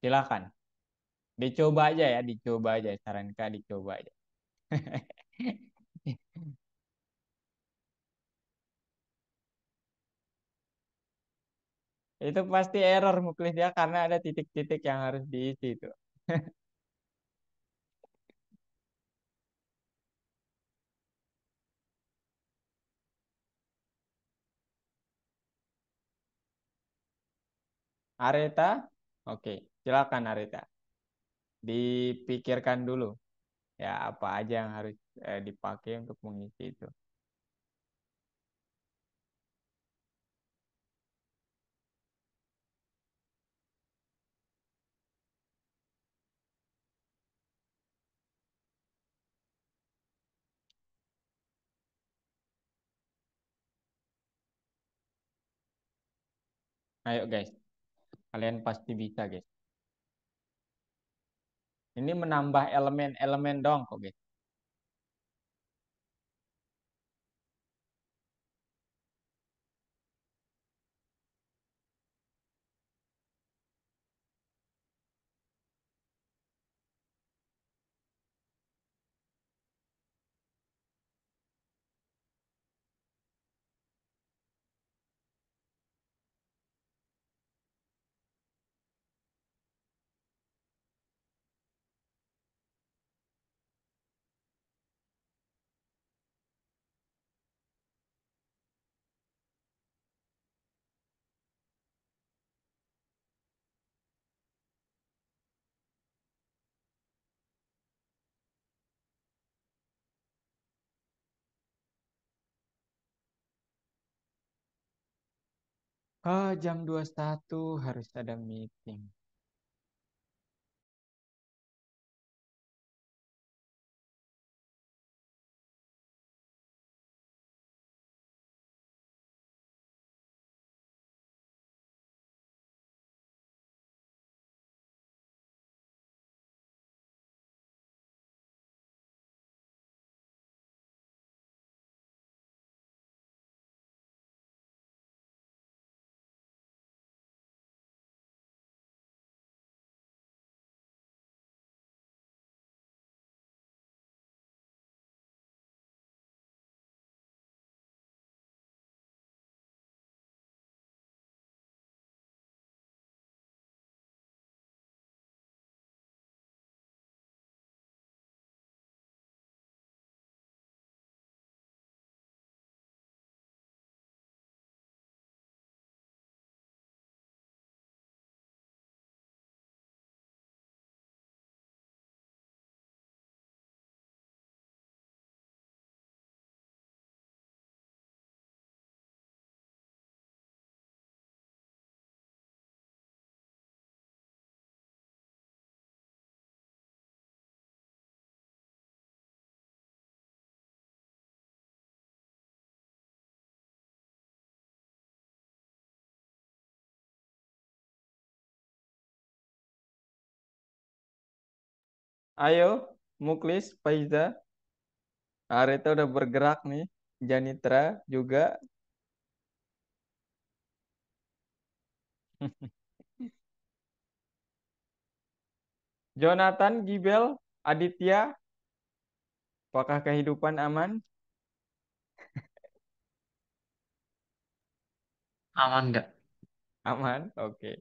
Silakan. Dicoba aja ya, dicoba aja. Saran Kak dicoba aja. Itu pasti error Muklis ya karena ada titik-titik yang harus diisi itu. Areta, oke, silakan Areta. Dipikirkan dulu ya apa aja yang harus dipakai untuk mengisi itu. Ayo guys, kalian pasti bisa guys. Ini menambah elemen-elemen dong kok guys. Oh, jam 21 harus ada meeting. Ayo, Muklis, Faiza, Areta udah bergerak nih. Janitra juga. Jonathan, Gibel, Aditya, apakah kehidupan aman? Aman nggak? Aman, oke.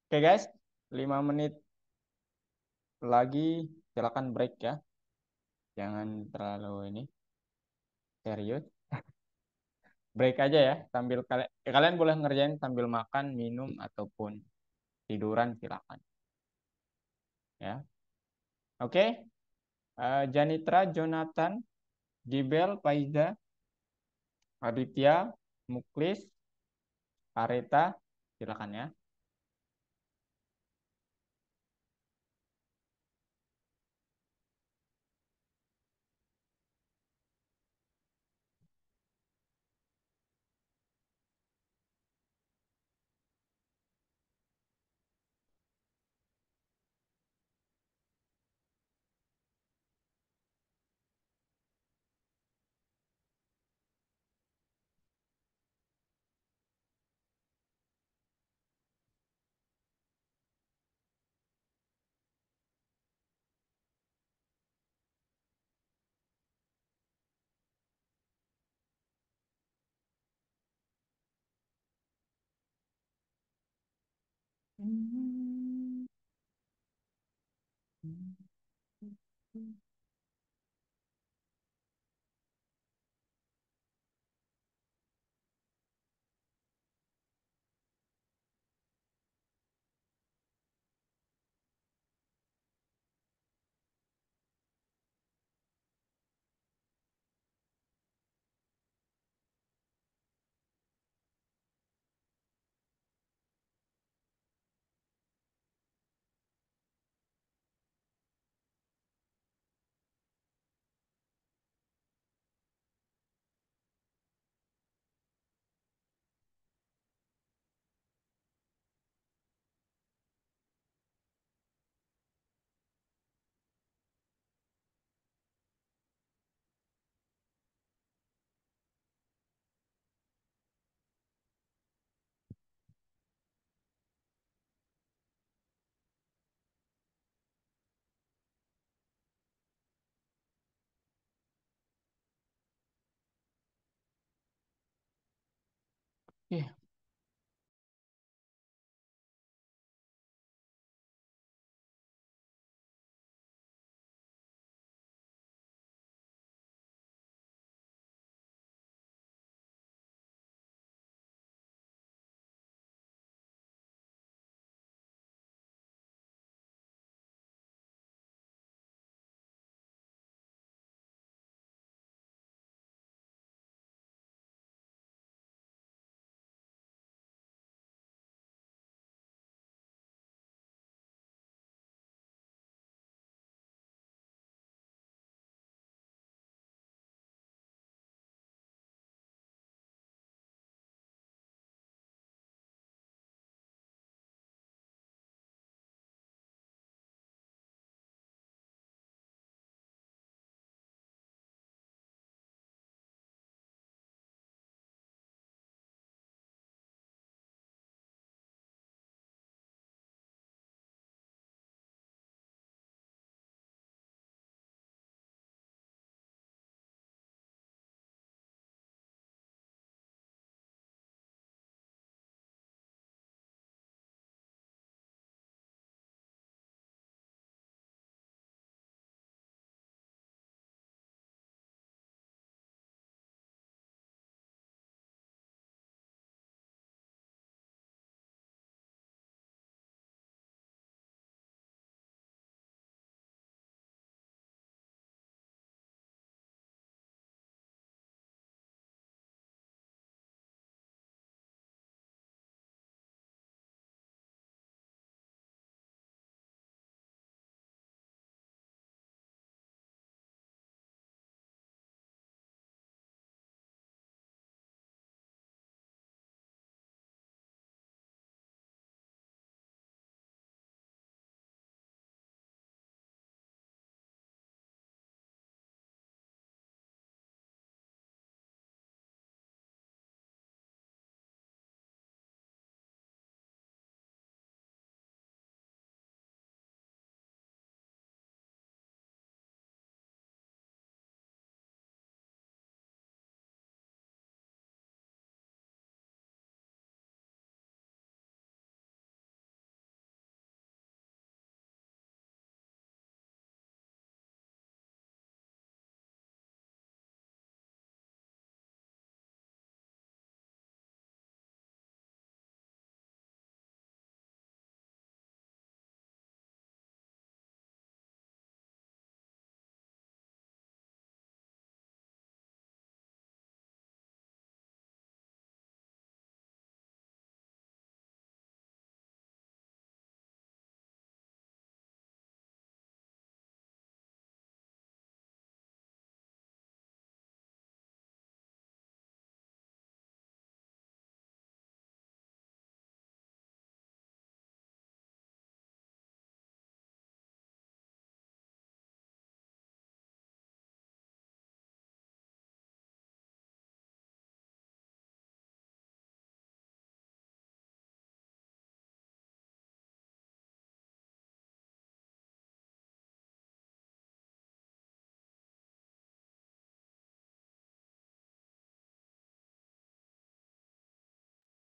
Oke guys, 5 menit lagi silakan break ya. Jangan terlalu ini serius. Break aja ya sambil kalian boleh ngerjain sambil makan, minum ataupun tiduran silakan. Ya. Oke. Janitra, Jonathan, Gibel, Faiza, Aditya, Muklis, Areta, silakan ya. Oke.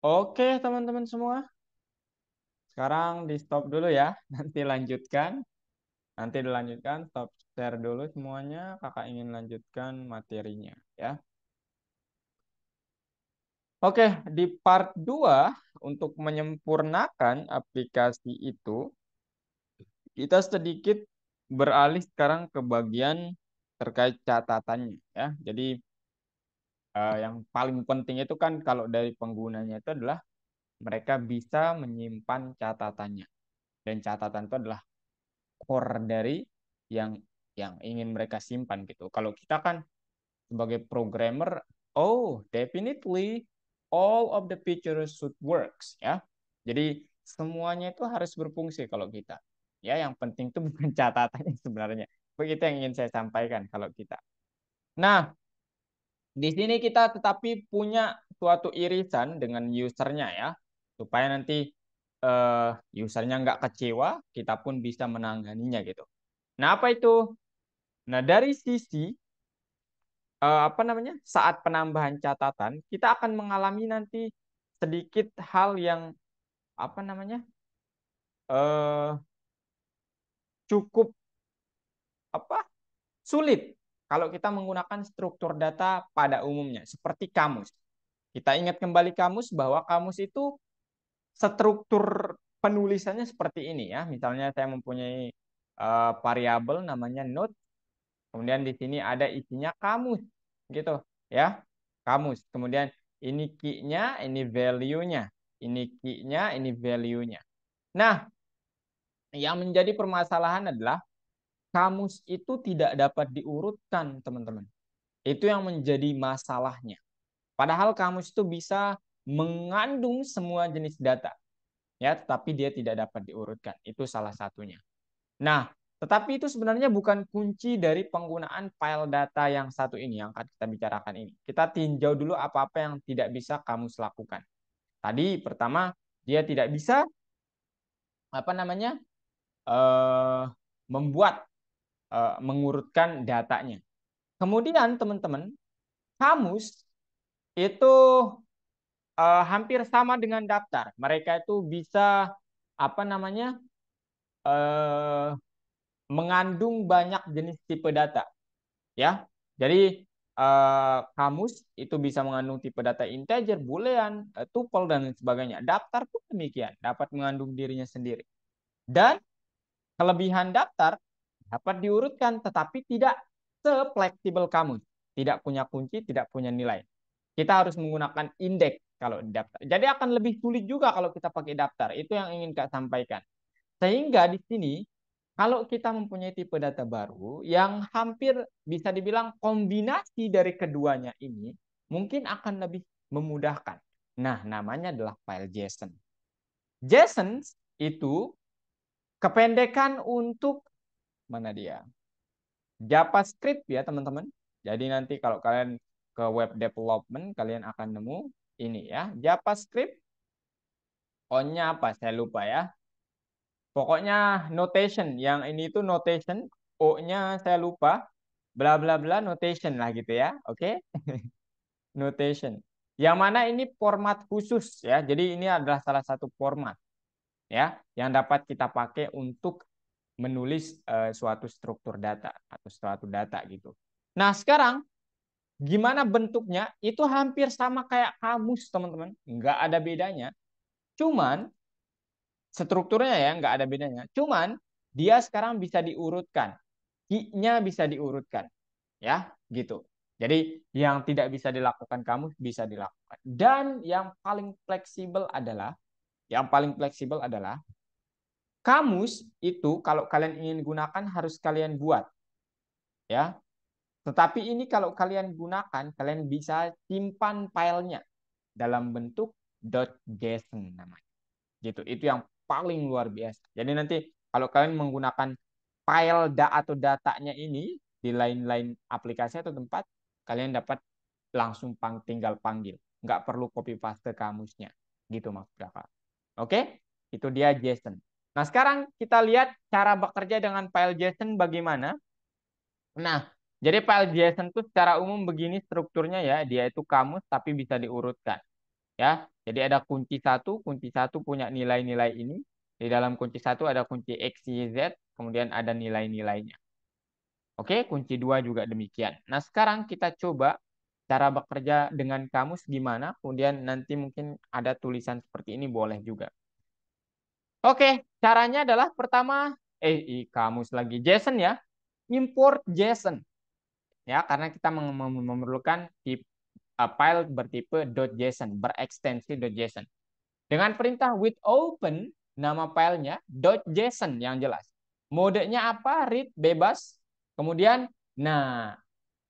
Oke, teman-teman semua. Sekarang di stop dulu ya. Nanti lanjutkan. Nanti dilanjutkan. Stop share dulu semuanya. Kakak ingin lanjutkan materinya ya. Oke, di part 2 untuk menyempurnakan aplikasi itu, kita sedikit beralih sekarang ke bagian terkait catatannya ya. Jadi yang paling penting itu kan kalau dari penggunanya itu adalah mereka bisa menyimpan catatannya. Dan catatan itu adalah core dari yang ingin mereka simpan gitu. Kalau kita kan sebagai programmer, oh definitely all of the features should works ya. Jadi semuanya itu harus berfungsi kalau kita. Ya, yang penting itu bukan catatannya sebenarnya. Begitu yang ingin saya sampaikan kalau kita. Nah, di sini kita tetapi punya suatu irisan dengan usernya ya, supaya nanti usernya nggak kecewa, kita pun bisa menanganinya gitu. Nah, apa itu? Nah, dari sisi apa namanya? Saat penambahan catatan, kita akan mengalami nanti sedikit hal yang apa namanya? eh cukup apa? Sulit kalau kita menggunakan struktur data pada umumnya seperti kamus. Kita ingat kembali kamus bahwa kamus itu struktur penulisannya seperti ini ya. Misalnya saya mempunyai variabel namanya node. Kemudian di sini ada isinya kamus, gitu ya, kamus. Kemudian ini key-nya, ini value-nya, ini key-nya, ini value-nya. Nah, yang menjadi permasalahan adalah kamus itu tidak dapat diurutkan, teman-teman. Itu yang menjadi masalahnya. Padahal kamus itu bisa mengandung semua jenis data, ya, tetapi dia tidak dapat diurutkan. Itu salah satunya. Nah, tetapi itu sebenarnya bukan kunci dari penggunaan file data yang satu ini yang akan kita bicarakan ini. Kita tinjau dulu apa-apa yang tidak bisa kamu lakukan. Tadi pertama, dia tidak bisa apa namanya? Membuat mengurutkan datanya. Kemudian teman-teman, kamus itu hampir sama dengan daftar. Mereka itu bisa apa namanya? Mengandung banyak jenis tipe data. Ya, jadi kamus itu bisa mengandung tipe data integer, boolean, tuple dan lain sebagainya. Daftar pun demikian, dapat mengandung dirinya sendiri. Dan kelebihan daftar dapat diurutkan, tetapi tidak se-fleksibel kamus. Tidak punya kunci, tidak punya nilai. Kita harus menggunakan indeks kalau daftar. Jadi akan lebih sulit juga kalau kita pakai daftar. Itu yang ingin Kak sampaikan. Sehingga di sini kalau kita mempunyai tipe data baru yang hampir bisa dibilang kombinasi dari keduanya ini mungkin akan lebih memudahkan. Nah, namanya adalah file JSON. JSON itu kependekan untuk mana dia? JavaScript ya, teman-teman. Jadi nanti kalau kalian ke web development kalian akan nemu ini ya, JavaScript. O-nya apa? Saya lupa ya. Pokoknya notation, yang ini itu notation, O-nya saya lupa, bla bla bla notation lah gitu ya. Oke. Notation. Yang mana ini format khusus ya. Jadi ini adalah salah satu format ya yang dapat kita pakai untuk menulis suatu struktur data atau suatu data gitu. Nah, sekarang gimana bentuknya? Itu hampir sama kayak kamus, teman-teman. Nggak ada bedanya. Cuman strukturnya ya nggak ada bedanya. Cuman dia sekarang bisa diurutkan, key-nya bisa diurutkan, ya gitu. Jadi yang tidak bisa dilakukan kamu bisa dilakukan. Dan yang paling fleksibel adalah kamus itu kalau kalian ingin gunakan harus kalian buat, ya. Tetapi ini kalau kalian gunakan, kalian bisa simpan filenya dalam bentuk .json namanya. Gitu. Itu yang paling luar biasa. Jadi nanti kalau kalian menggunakan file atau datanya ini di lain-lain aplikasi atau tempat, kalian dapat langsung tinggal panggil. Nggak perlu copy paste kamusnya. Gitu maksud kakak. Oke? Itu dia JSON. Nah, sekarang kita lihat cara bekerja dengan file JSON bagaimana. Nah, jadi file JSON itu secara umum begini strukturnya ya. Dia itu kamus tapi bisa diurutkan. Ya, jadi ada kunci satu punya nilai-nilai ini. Di dalam kunci satu ada kunci X, Y, Z, kemudian ada nilai-nilainya. Oke, kunci 2 juga demikian. Nah, sekarang kita coba cara bekerja dengan kamus gimana, kemudian nanti mungkin ada tulisan seperti ini boleh juga. Oke, caranya adalah pertama, kamus lagi, JSON ya, import JSON. Ya, karena kita memerlukan file bertipe .json, berekstensi .json. Dengan perintah with open, nama filenya .json yang jelas. Modenya apa? Read, bebas. Kemudian, nah,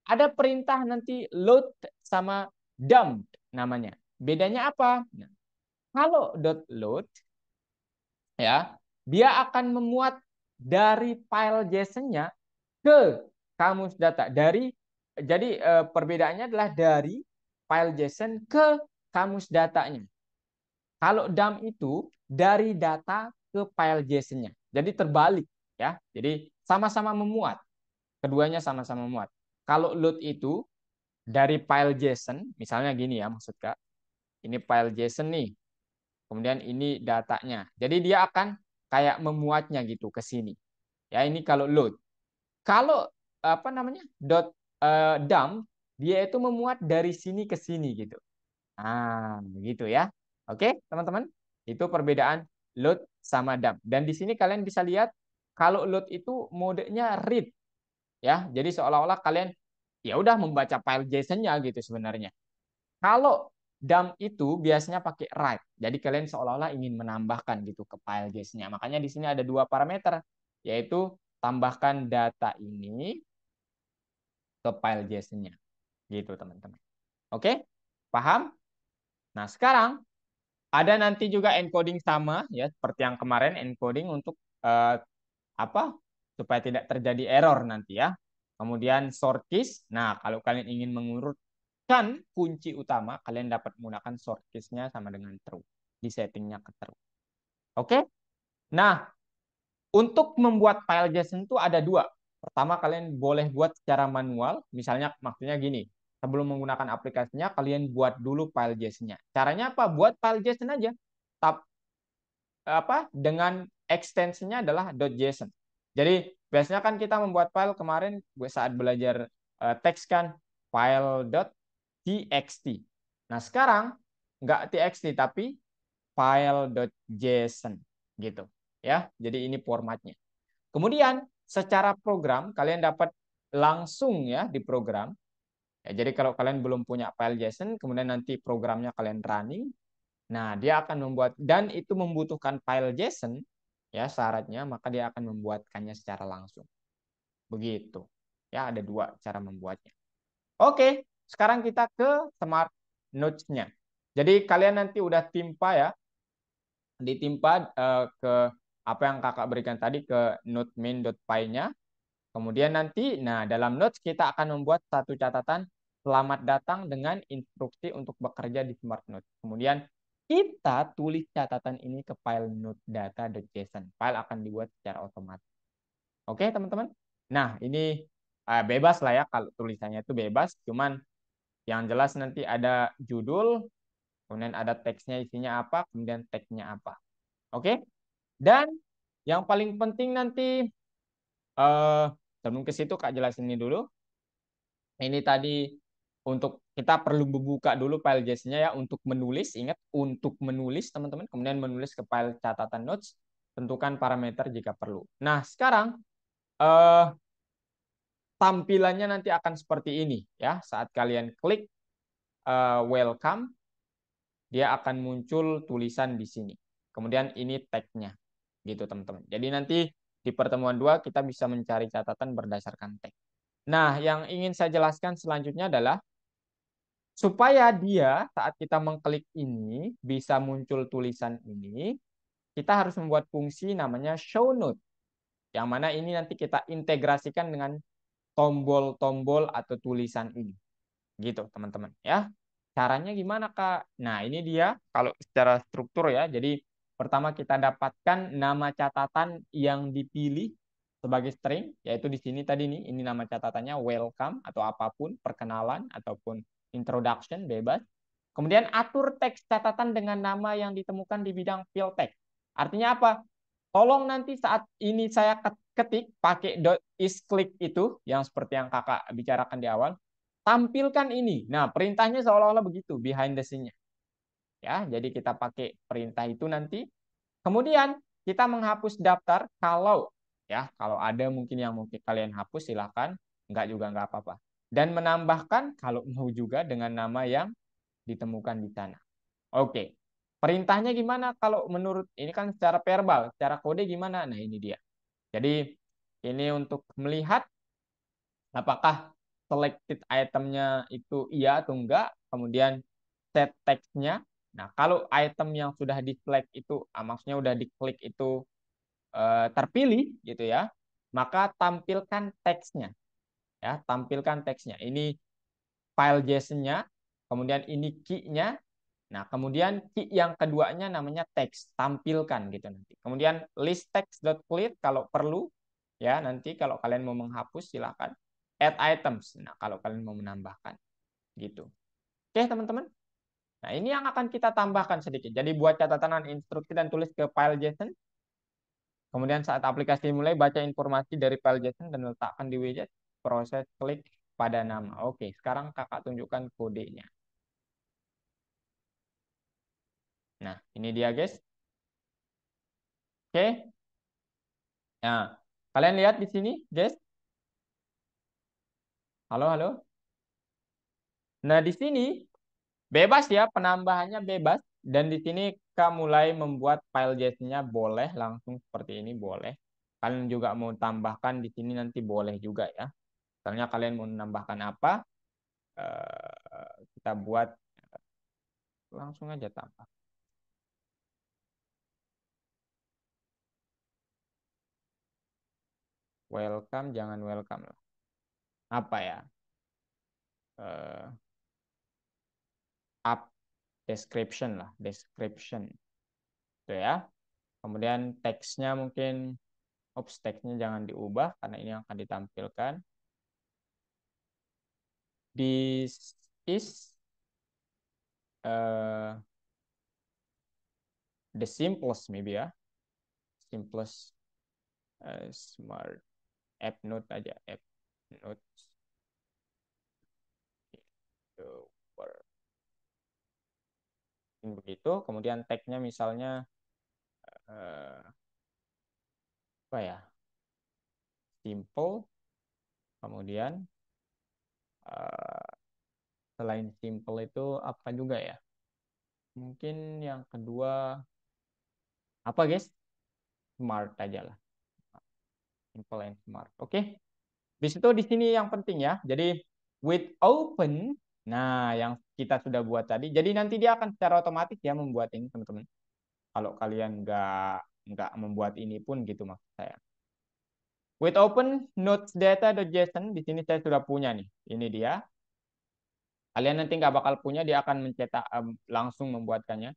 ada perintah nanti load sama dump namanya. Bedanya apa? Nah, kalau .load, ya, dia akan memuat dari file JSON-nya ke kamus data. Jadi perbedaannya adalah dari file JSON ke kamus datanya. Kalau dump itu dari data ke file JSON-nya. Jadi terbalik ya. Jadi sama-sama memuat. Keduanya sama-sama memuat. Kalau load itu dari file JSON, misalnya gini ya maksud Kak. Ini file JSON nih. Kemudian ini datanya. Jadi dia akan kayak memuatnya gitu ke sini. Ya, ini kalau load. Kalau apa namanya? Dump dia itu memuat dari sini ke sini gitu. Nah, begitu ya. Oke, teman-teman. Itu perbedaan load sama dump. Dan di sini kalian bisa lihat kalau load itu modenya read ya. Jadi seolah-olah kalian ya udah membaca file JSON-nya gitu sebenarnya. Kalau dump itu biasanya pakai write. Jadi kalian seolah-olah ingin menambahkan gitu ke file JSON-nya. Makanya di sini ada dua parameter, yaitu tambahkan data ini ke file JSON-nya. Gitu, teman-teman. Oke? Paham? Nah, sekarang ada nanti juga encoding sama ya, seperti yang kemarin encoding untuk apa? Supaya tidak terjadi error nanti ya. Kemudian sort keys. Nah, kalau kalian ingin mengurutkan kunci utama, kalian dapat menggunakan sort keys-nya sama dengan true. Di settingnya ke true. Oke? Nah, untuk membuat file JSON itu ada dua. Pertama, kalian boleh buat secara manual. Misalnya, maksudnya gini. Sebelum menggunakan aplikasinya, kalian buat dulu file JSON-nya. Caranya apa? Buat file JSON aja. Dengan ekstensinya adalah .json. Jadi biasanya kan kita membuat file kemarin saat belajar teks kan file.txt. Nah, sekarang nggak txt tapi file.json gitu ya. Jadi ini formatnya. Kemudian secara program kalian dapat langsung ya di program. Ya, jadi kalau kalian belum punya file JSON, kemudian nanti programnya kalian running, nah, dia akan membuat dan itu membutuhkan file JSON ya syaratnya, maka dia akan membuatkannya secara langsung. Begitu. Ya, ada dua cara membuatnya. Oke, sekarang kita ke Smart Notes-nya. Jadi kalian nanti udah timpa ya. Ditimpa ke apa yang Kakak berikan tadi ke note main.py-nya. Kemudian nanti dalam notes kita akan membuat satu catatan selamat datang dengan instruksi untuk bekerja di Smart Notes. Kemudian kita tulis catatan ini ke file notedata.json. File akan dibuat secara otomatis. Oke, teman-teman? Nah, ini bebas lah ya kalau tulisannya itu bebas. Cuman yang jelas nanti ada judul, kemudian ada teksnya isinya apa, kemudian tagnya apa. Oke? Dan yang paling penting nanti sebelum ke situ Kak jelasin ini dulu. Ini tadi untuk kita perlu membuka dulu file JSON-nya ya untuk menulis. Ingat untuk menulis teman-teman. Kemudian menulis ke file catatan notes. Tentukan parameter jika perlu. Nah sekarang tampilannya nanti akan seperti ini ya. Saat kalian klik welcome, dia akan muncul tulisan di sini. Kemudian ini tag-nya gitu teman-teman. Jadi nanti di pertemuan 2 kita bisa mencari catatan berdasarkan tag. Nah, yang ingin saya jelaskan selanjutnya adalah supaya dia saat kita mengklik ini bisa muncul tulisan ini, kita harus membuat fungsi namanya show note. Yang mana ini nanti kita integrasikan dengan tombol-tombol atau tulisan ini. Gitu, teman-teman ya. Caranya gimana, Kak? Nah, ini dia kalau secara struktur ya. Jadi pertama kita dapatkan nama catatan yang dipilih sebagai string, yaitu di sini tadi nih, ini nama catatannya welcome atau apapun, perkenalan ataupun introduction bebas. Kemudian atur teks catatan dengan nama yang ditemukan di bidang field text. Artinya apa? Tolong nanti saat ini saya ketik pakai .isClick itu yang seperti yang kakak bicarakan di awal, tampilkan ini. Nah, perintahnya seolah-olah begitu behind the scene-nya. Ya, jadi kita pakai perintah itu nanti. Kemudian kita menghapus daftar kalau ada mungkin yang mungkin kalian hapus silakan, enggak juga enggak apa-apa. Dan menambahkan kalau mau juga dengan nama yang ditemukan di sana. Oke. Perintahnya gimana kalau menurut ini kan secara verbal, secara kode gimana? Nah, ini dia. Jadi ini untuk melihat apakah selected itemnya itu iya atau enggak, kemudian set text-nya. Nah, kalau item yang sudah di-select itu, maksudnya udah diklik itu terpilih gitu ya, maka tampilkan teksnya. Ya, tampilkan teksnya. Ini file JSON-nya, kemudian ini key-nya. Nah, kemudian key yang keduanya namanya text, tampilkan gitu nanti. Kemudian list text.clear kalau perlu ya, nanti kalau kalian mau menghapus silakan. Add items. Nah, kalau kalian mau menambahkan gitu. Oke, teman-teman. Nah, ini yang akan kita tambahkan sedikit. Jadi buat catatan instruksi dan tulis ke file JSON. Kemudian saat aplikasi mulai baca informasi dari file JSON dan letakkan di widget, proses klik pada nama. Oke, sekarang kakak tunjukkan kodenya. Nah, ini dia guys. Oke. Nah, kalian lihat di sini, guys. Halo, halo. Nah, di sini bebas ya, penambahannya bebas. Dan di sini kita mulai membuat file JSON-nya boleh langsung seperti ini, boleh. Kalian juga mau tambahkan di sini nanti boleh juga ya. Misalnya kalian mau menambahkan apa, kita buat langsung aja tambah. Welcome, jangan welcome lah. Apa ya? Up description lah, description. Itu ya. Kemudian teksnya mungkin, teksnya jangan diubah karena ini yang akan ditampilkan. This is the simplest maybe ya. Simplest smart app note aja, app notes. Begitu, kemudian tagnya misalnya apa ya, simple, kemudian selain simple itu apa juga ya, mungkin yang kedua apa guys, smart aja lah, simple and smart. Oke. Di situ di sini yang penting ya, jadi with open, nah yang kita sudah buat tadi, jadi nanti dia akan secara otomatis ya membuat ini teman-teman. Kalau kalian nggak membuat ini pun gitu maksud saya. With open notes data.json, di sini saya sudah punya nih. Ini dia. Kalian nanti nggak bakal punya, dia akan mencetak langsung membuatkannya.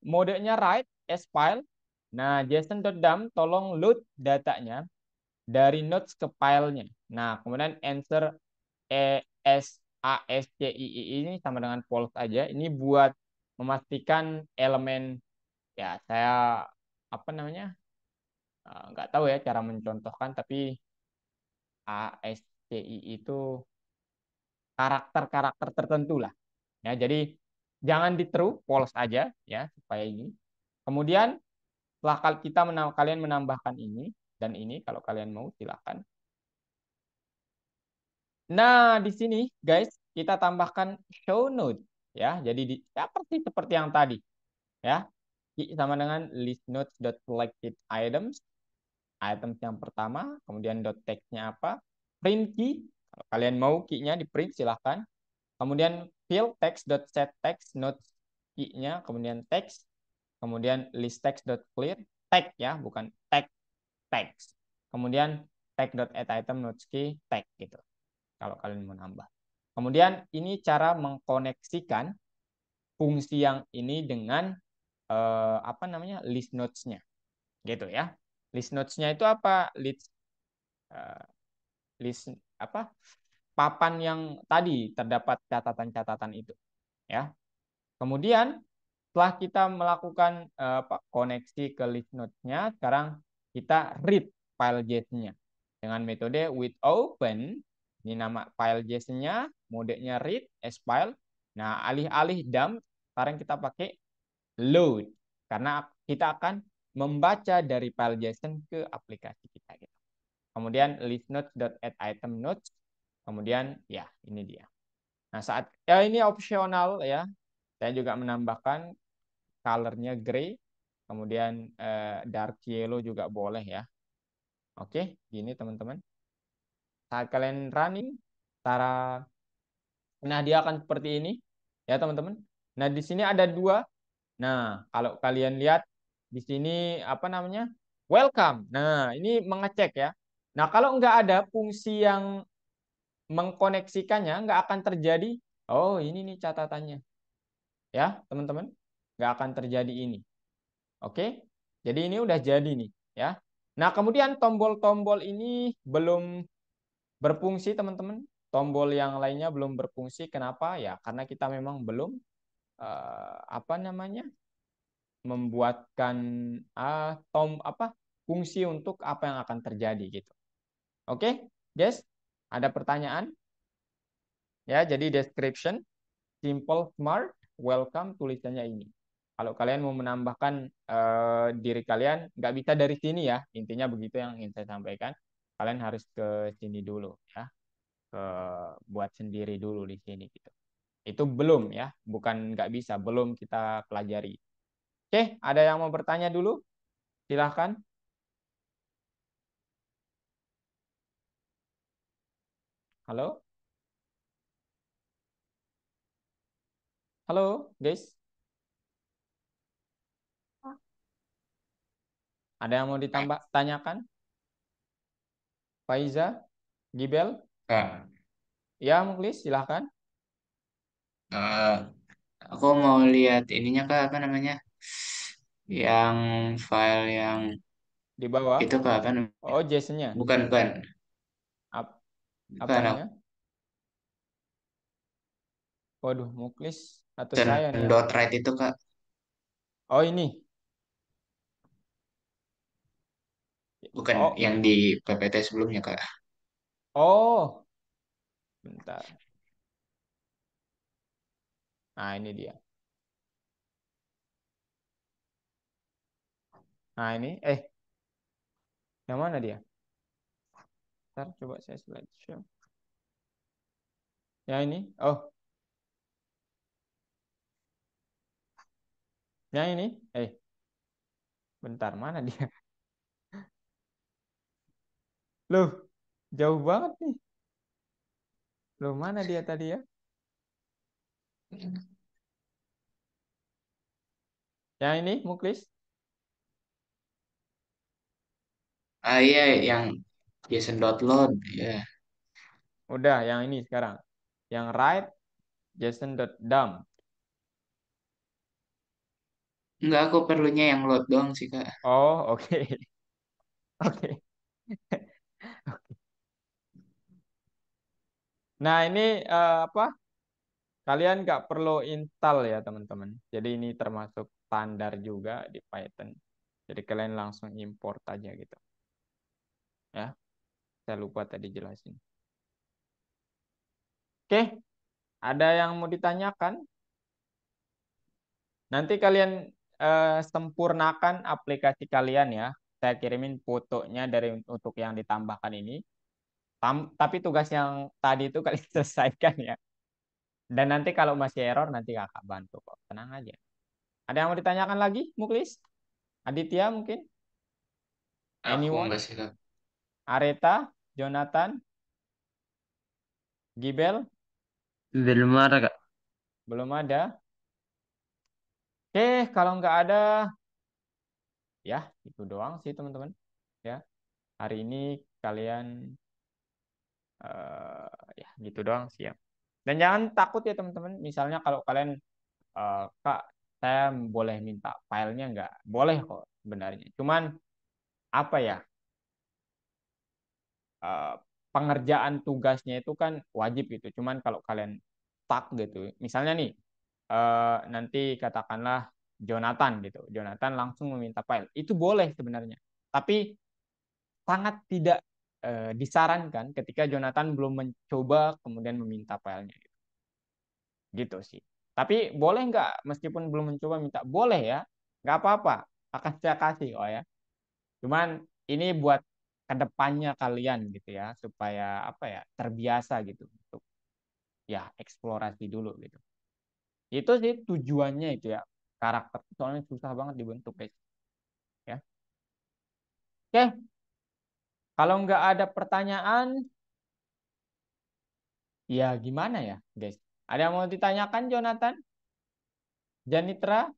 Modenya write as file. Nah, json.dump tolong load datanya dari notes ke filenya. Nah, kemudian answer ASCII ini sama dengan false aja. Ini buat memastikan elemen ya, saya apa namanya, nggak tahu ya cara mencontohkan, tapi ASCII itu karakter-karakter tertentu lah. Ya, jadi jangan di true, false aja ya supaya ini. Kemudian setelah kalian menambahkan ini dan ini, kalau kalian mau silakan. Nah, di sini guys, kita tambahkan show note ya. Jadi ya, seperti yang tadi ya. Sama dengan list notes.selected items. Items yang pertama, kemudian text-nya apa? Print key. Kalau kalian mau key-nya di print silahkan. Kemudian field text.set text notes key-nya, kemudian text, kemudian list text.clear tag ya, bukan tag text. Kemudian tag.add item notes key tag gitu. Kalau kalian mau nambah. Kemudian ini cara mengkoneksikan fungsi yang ini dengan apa namanya, list notes-nya. Gitu ya. List notes-nya itu apa? List apa? papan yang tadi terdapat catatan-catatan itu, ya. Kemudian setelah kita melakukan koneksi ke list nodes-nya, sekarang kita read file JSON-nya dengan metode with open. Ini nama file JSON-nya, modenya read as file. Nah, alih-alih dump, sekarang kita pakai load karena kita akan membaca dari file JSON ke aplikasi kita gitu. Kemudian list nodes.add item nodes. Kemudian ya ini dia. Nah, saat ya ini opsional ya. Saya juga menambahkan colornya gray. Kemudian dark yellow juga boleh ya. Oke, gini teman-teman. Saat kalian running, nah dia akan seperti ini ya teman-teman. Nah di sini ada dua. Nah kalau kalian lihat di sini apa namanya welcome. Nah ini mengecek ya. Nah kalau nggak ada fungsi yang mengkoneksikannya nggak akan terjadi. Oh ini nih catatannya ya teman-teman. Nggak akan terjadi ini. Oke. Jadi ini udah jadi nih ya. Nah kemudian tombol-tombol ini belum berfungsi teman-teman. Tombol yang lainnya belum berfungsi. Kenapa? Ya karena kita memang belum apa namanya membuatkan fungsi untuk apa yang akan terjadi gitu. Oke, guys, ada pertanyaan? Ya, jadi description simple, smart, welcome tulisannya ini. Kalau kalian mau menambahkan diri kalian, nggak bisa dari sini ya. Intinya begitu yang ingin saya sampaikan. Kalian harus ke sini dulu ya, ke buat sendiri dulu di sini gitu. Itu belum ya, bukan nggak bisa, belum kita pelajari. Oke, ada yang mau bertanya dulu? Silahkan. Halo? Halo, guys. Ada yang mau ditambah tanyakan? Faiza? Gibel? Kak, Ya, Muklis, silahkan. eh, aku mau lihat ininya Kak, apa namanya? Yang file yang Di bawah. itu Kak, apa namanya? Oh, JSON-nya. Bukan, bukan. Apanya? Bukan, Waduh, Muklis atau Option saya nih yang... dot write itu Kak. Oh, ini. Bukan Oh, yang di PPT sebelumnya Kak. oh. Bentar. Nah, ini dia. Nah, ini. Yang mana dia? Ntar coba saya slideshow. Yang ini. Oh, yang ini. Bentar, mana dia? Loh, jauh banget nih. Loh, mana dia tadi ya? Yang ini, Muklis? Ah iya, yang JSON.load. Ya. Udah, yang ini sekarang. Yang write JSON.dump. Enggak, aku perlunya yang load doang sih Kak. Oh, oke. Oke. Nah, ini apa? Kalian nggak perlu install ya, teman-teman. Jadi ini termasuk standar juga di Python. Jadi kalian langsung import aja gitu. Ya, saya lupa tadi jelasin. Oke, ada yang mau ditanyakan? Nanti kalian sempurnakan aplikasi kalian ya. Saya kirimin fotonya dari untuk yang ditambahkan ini. Tapi tugas yang tadi itu kalian selesaikan ya. Dan nanti kalau masih error nanti kakak bantu kok. Tenang aja. Ada yang mau ditanyakan lagi, Muklis? Aditya mungkin? Aku Anyone? enggak sih Kak. Areta? Jonathan? Gibel? Belum ada, Kak. Belum ada. Oke, kalau nggak ada, ya itu doang sih teman-teman. Ya, hari ini kalian ya gitu doang sih ya. Dan jangan takut ya teman-teman. Misalnya kalau kalian Kak, saya boleh minta filenya nggak? Boleh kok sebenarnya. Cuman apa ya? pengerjaan tugasnya itu kan wajib gitu. Cuman kalau kalian stuck gitu, misalnya nih nanti katakanlah Jonathan gitu, Jonathan langsung meminta file, itu boleh sebenarnya. Tapi sangat tidak disarankan ketika Jonathan belum mencoba kemudian meminta filenya gitu sih. Tapi boleh nggak meskipun belum mencoba minta? Boleh ya, nggak apa-apa, akan saya kasih oh ya. Cuman ini buat kedepannya kalian gitu ya, supaya apa ya, terbiasa gitu untuk ya eksplorasi dulu gitu. Itu sih tujuannya itu ya, karakter soalnya susah banget dibentuk guys ya. Oke, kalau nggak ada pertanyaan ya gimana ya guys? Ada yang mau ditanyakan Jonathan? Janitra?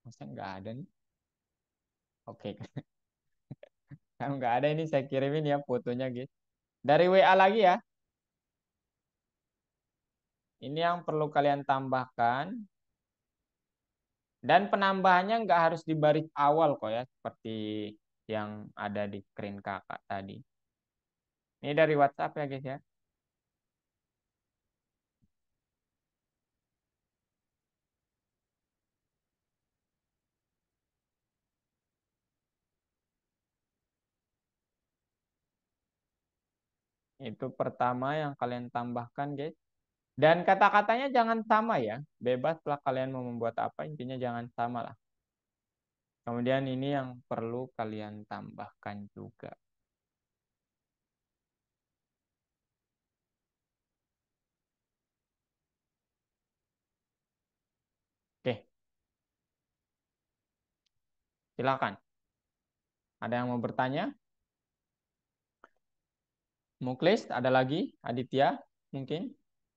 Masa nggak ada nih? Oke, kalau nggak ada ini saya kirimin ya fotonya guys. Dari WA lagi ya. Ini yang perlu kalian tambahkan. Dan penambahannya nggak harus di baris awal kok ya. Seperti yang ada di screen kakak tadi. Ini dari WhatsApp ya guys ya. Itu pertama yang kalian tambahkan guys. Dan kata-katanya jangan sama ya. Bebas lah kalian mau membuat apa. Intinya jangan sama lah. Kemudian ini yang perlu kalian tambahkan juga. Oke, silakan. Ada yang mau bertanya? Muklis, ada lagi? Aditya, mungkin?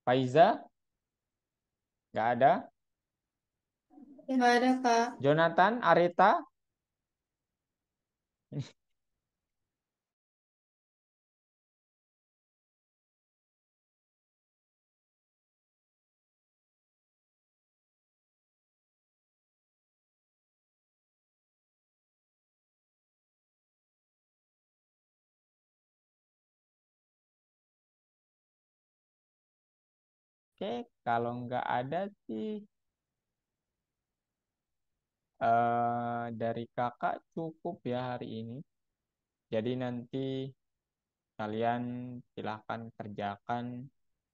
Faiza? Nggak ada? Nggak ada, Kak. Jonathan, Arita? Oke, kalau nggak ada sih dari kakak cukup ya hari ini. Jadi nanti kalian silahkan kerjakan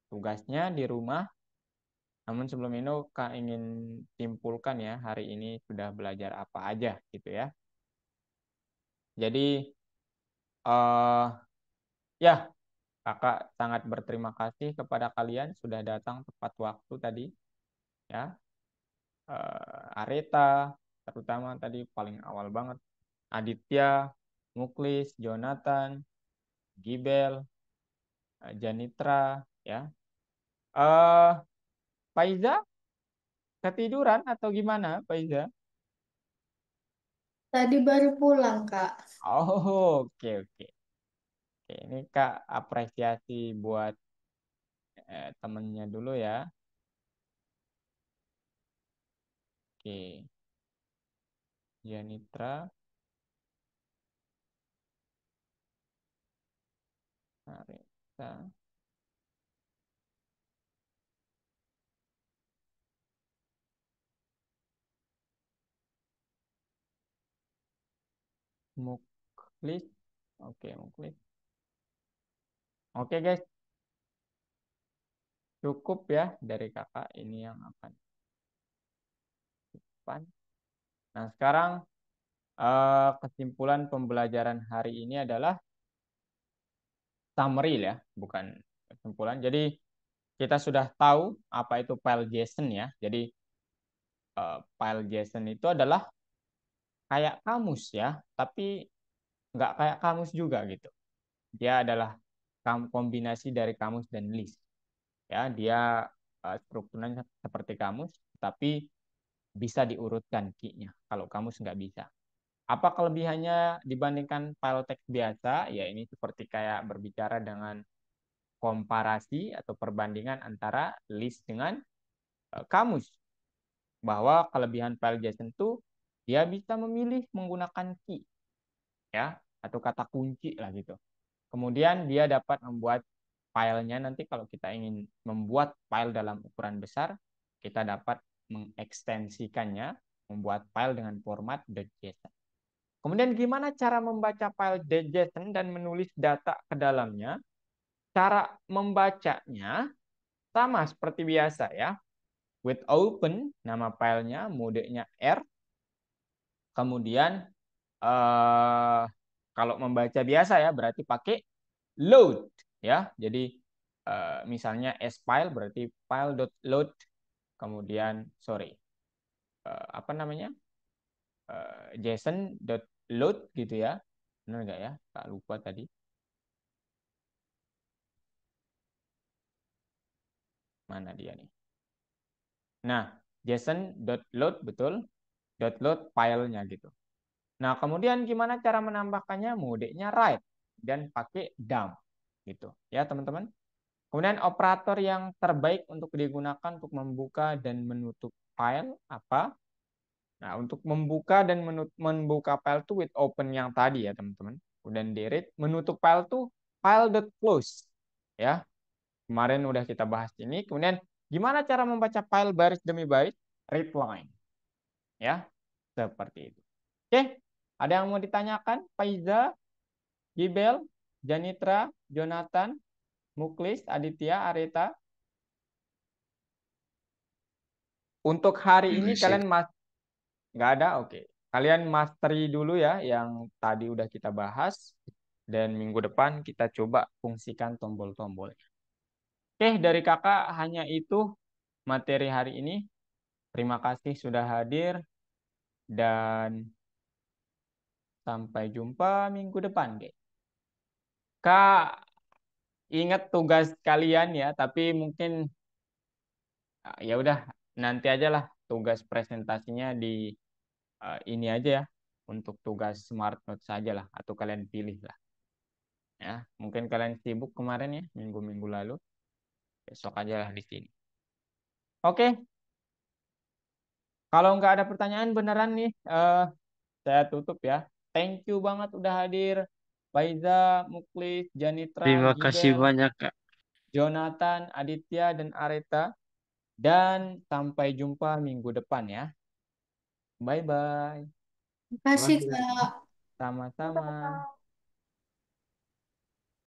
tugasnya di rumah. Namun sebelum itu Kak ingin simpulkan ya hari ini sudah belajar apa aja gitu ya. Jadi eh ya kakak sangat berterima kasih kepada kalian sudah datang tepat waktu tadi ya. Areta terutama tadi paling awal banget. Aditya, Muklis, Jonathan, Gibel, Janitra ya. Eh Faiza ketiduran atau gimana Faiza? Tadi baru pulang, Kak. Oh, oke oke. Oke, ini Kak apresiasi buat temennya dulu ya. Oke, Janitra, Areta, Muklis. Oke, Muklis. Oke guys, cukup ya dari kakak ini yang akan depan. Nah sekarang kesimpulan pembelajaran hari ini adalah summary ya, bukan kesimpulan. Jadi kita sudah tahu apa itu file JSON ya. Jadi file JSON itu adalah kayak kamus ya, tapi nggak kayak kamus juga gitu. Dia adalah kombinasi dari kamus dan list. Ya, dia strukturnya seperti kamus, tapi bisa diurutkan key-nya. Kalau kamus nggak bisa. Apa kelebihannya dibandingkan file teks biasa? Ya ini seperti kayak berbicara dengan komparasi atau perbandingan antara list dengan kamus. bahwa kelebihan file JSON itu dia bisa memilih menggunakan key ya atau kata kunci lah gitu. Kemudian dia dapat membuat filenya nanti kalau kita ingin membuat file dalam ukuran besar, kita dapat mengekstensikannya, membuat file dengan format .json. Kemudian gimana cara membaca file .json dan menulis data ke dalamnya? Cara membacanya sama seperti biasa ya. With open, nama filenya, modenya R. Kemudian kalau membaca biasa ya berarti pakai load ya. Jadi misalnya s-file berarti file.load. Kemudian apa namanya? JSON.load gitu ya. Benar nggak ya? Tak lupa tadi. Mana dia nih? Nah, JSON.load betul. .load filenya gitu. Nah, kemudian gimana cara menambahkannya? Modenya write dan pakai dump gitu. Ya, teman-teman. Kemudian operator yang terbaik untuk digunakan untuk membuka dan menutup file apa? Nah, untuk membuka dan membuka file itu with open yang tadi ya, teman-teman. Kemudian di read, menutup file itu file.close. Ya. Kemarin udah kita bahas ini. Kemudian gimana cara membaca file baris demi baris? Read line. Ya, seperti itu. Oke, ada yang mau ditanyakan? Faiza, Gibel, Janitra, Jonathan, Muklis, Aditya, Areta. Untuk hari ini Sip. kalian nggak ada? Oke. Kalian mastery dulu ya yang tadi udah kita bahas. Dan minggu depan kita coba fungsikan tombol-tombolnya. Oke, dari kakak hanya itu materi hari ini. Terima kasih sudah hadir. Dan sampai jumpa minggu depan, guys. Kak, ingat tugas kalian ya, tapi mungkin ya udah nanti aja lah tugas presentasinya di ini aja ya untuk tugas Smart Note saja lah atau kalian pilih lah ya. Mungkin kalian sibuk kemarin ya minggu-minggu lalu, besok aja lah di sini. Oke, kalau nggak ada pertanyaan beneran nih saya tutup ya. Thank you banget udah hadir Faiza, Muklis, Janitra, Terima kasih Gibel, banyak, Kak. Jonathan, Aditya, dan Areta. Dan sampai jumpa minggu depan ya. Bye-bye. Makasih, Makasih, Kak. Kak. Sama-sama.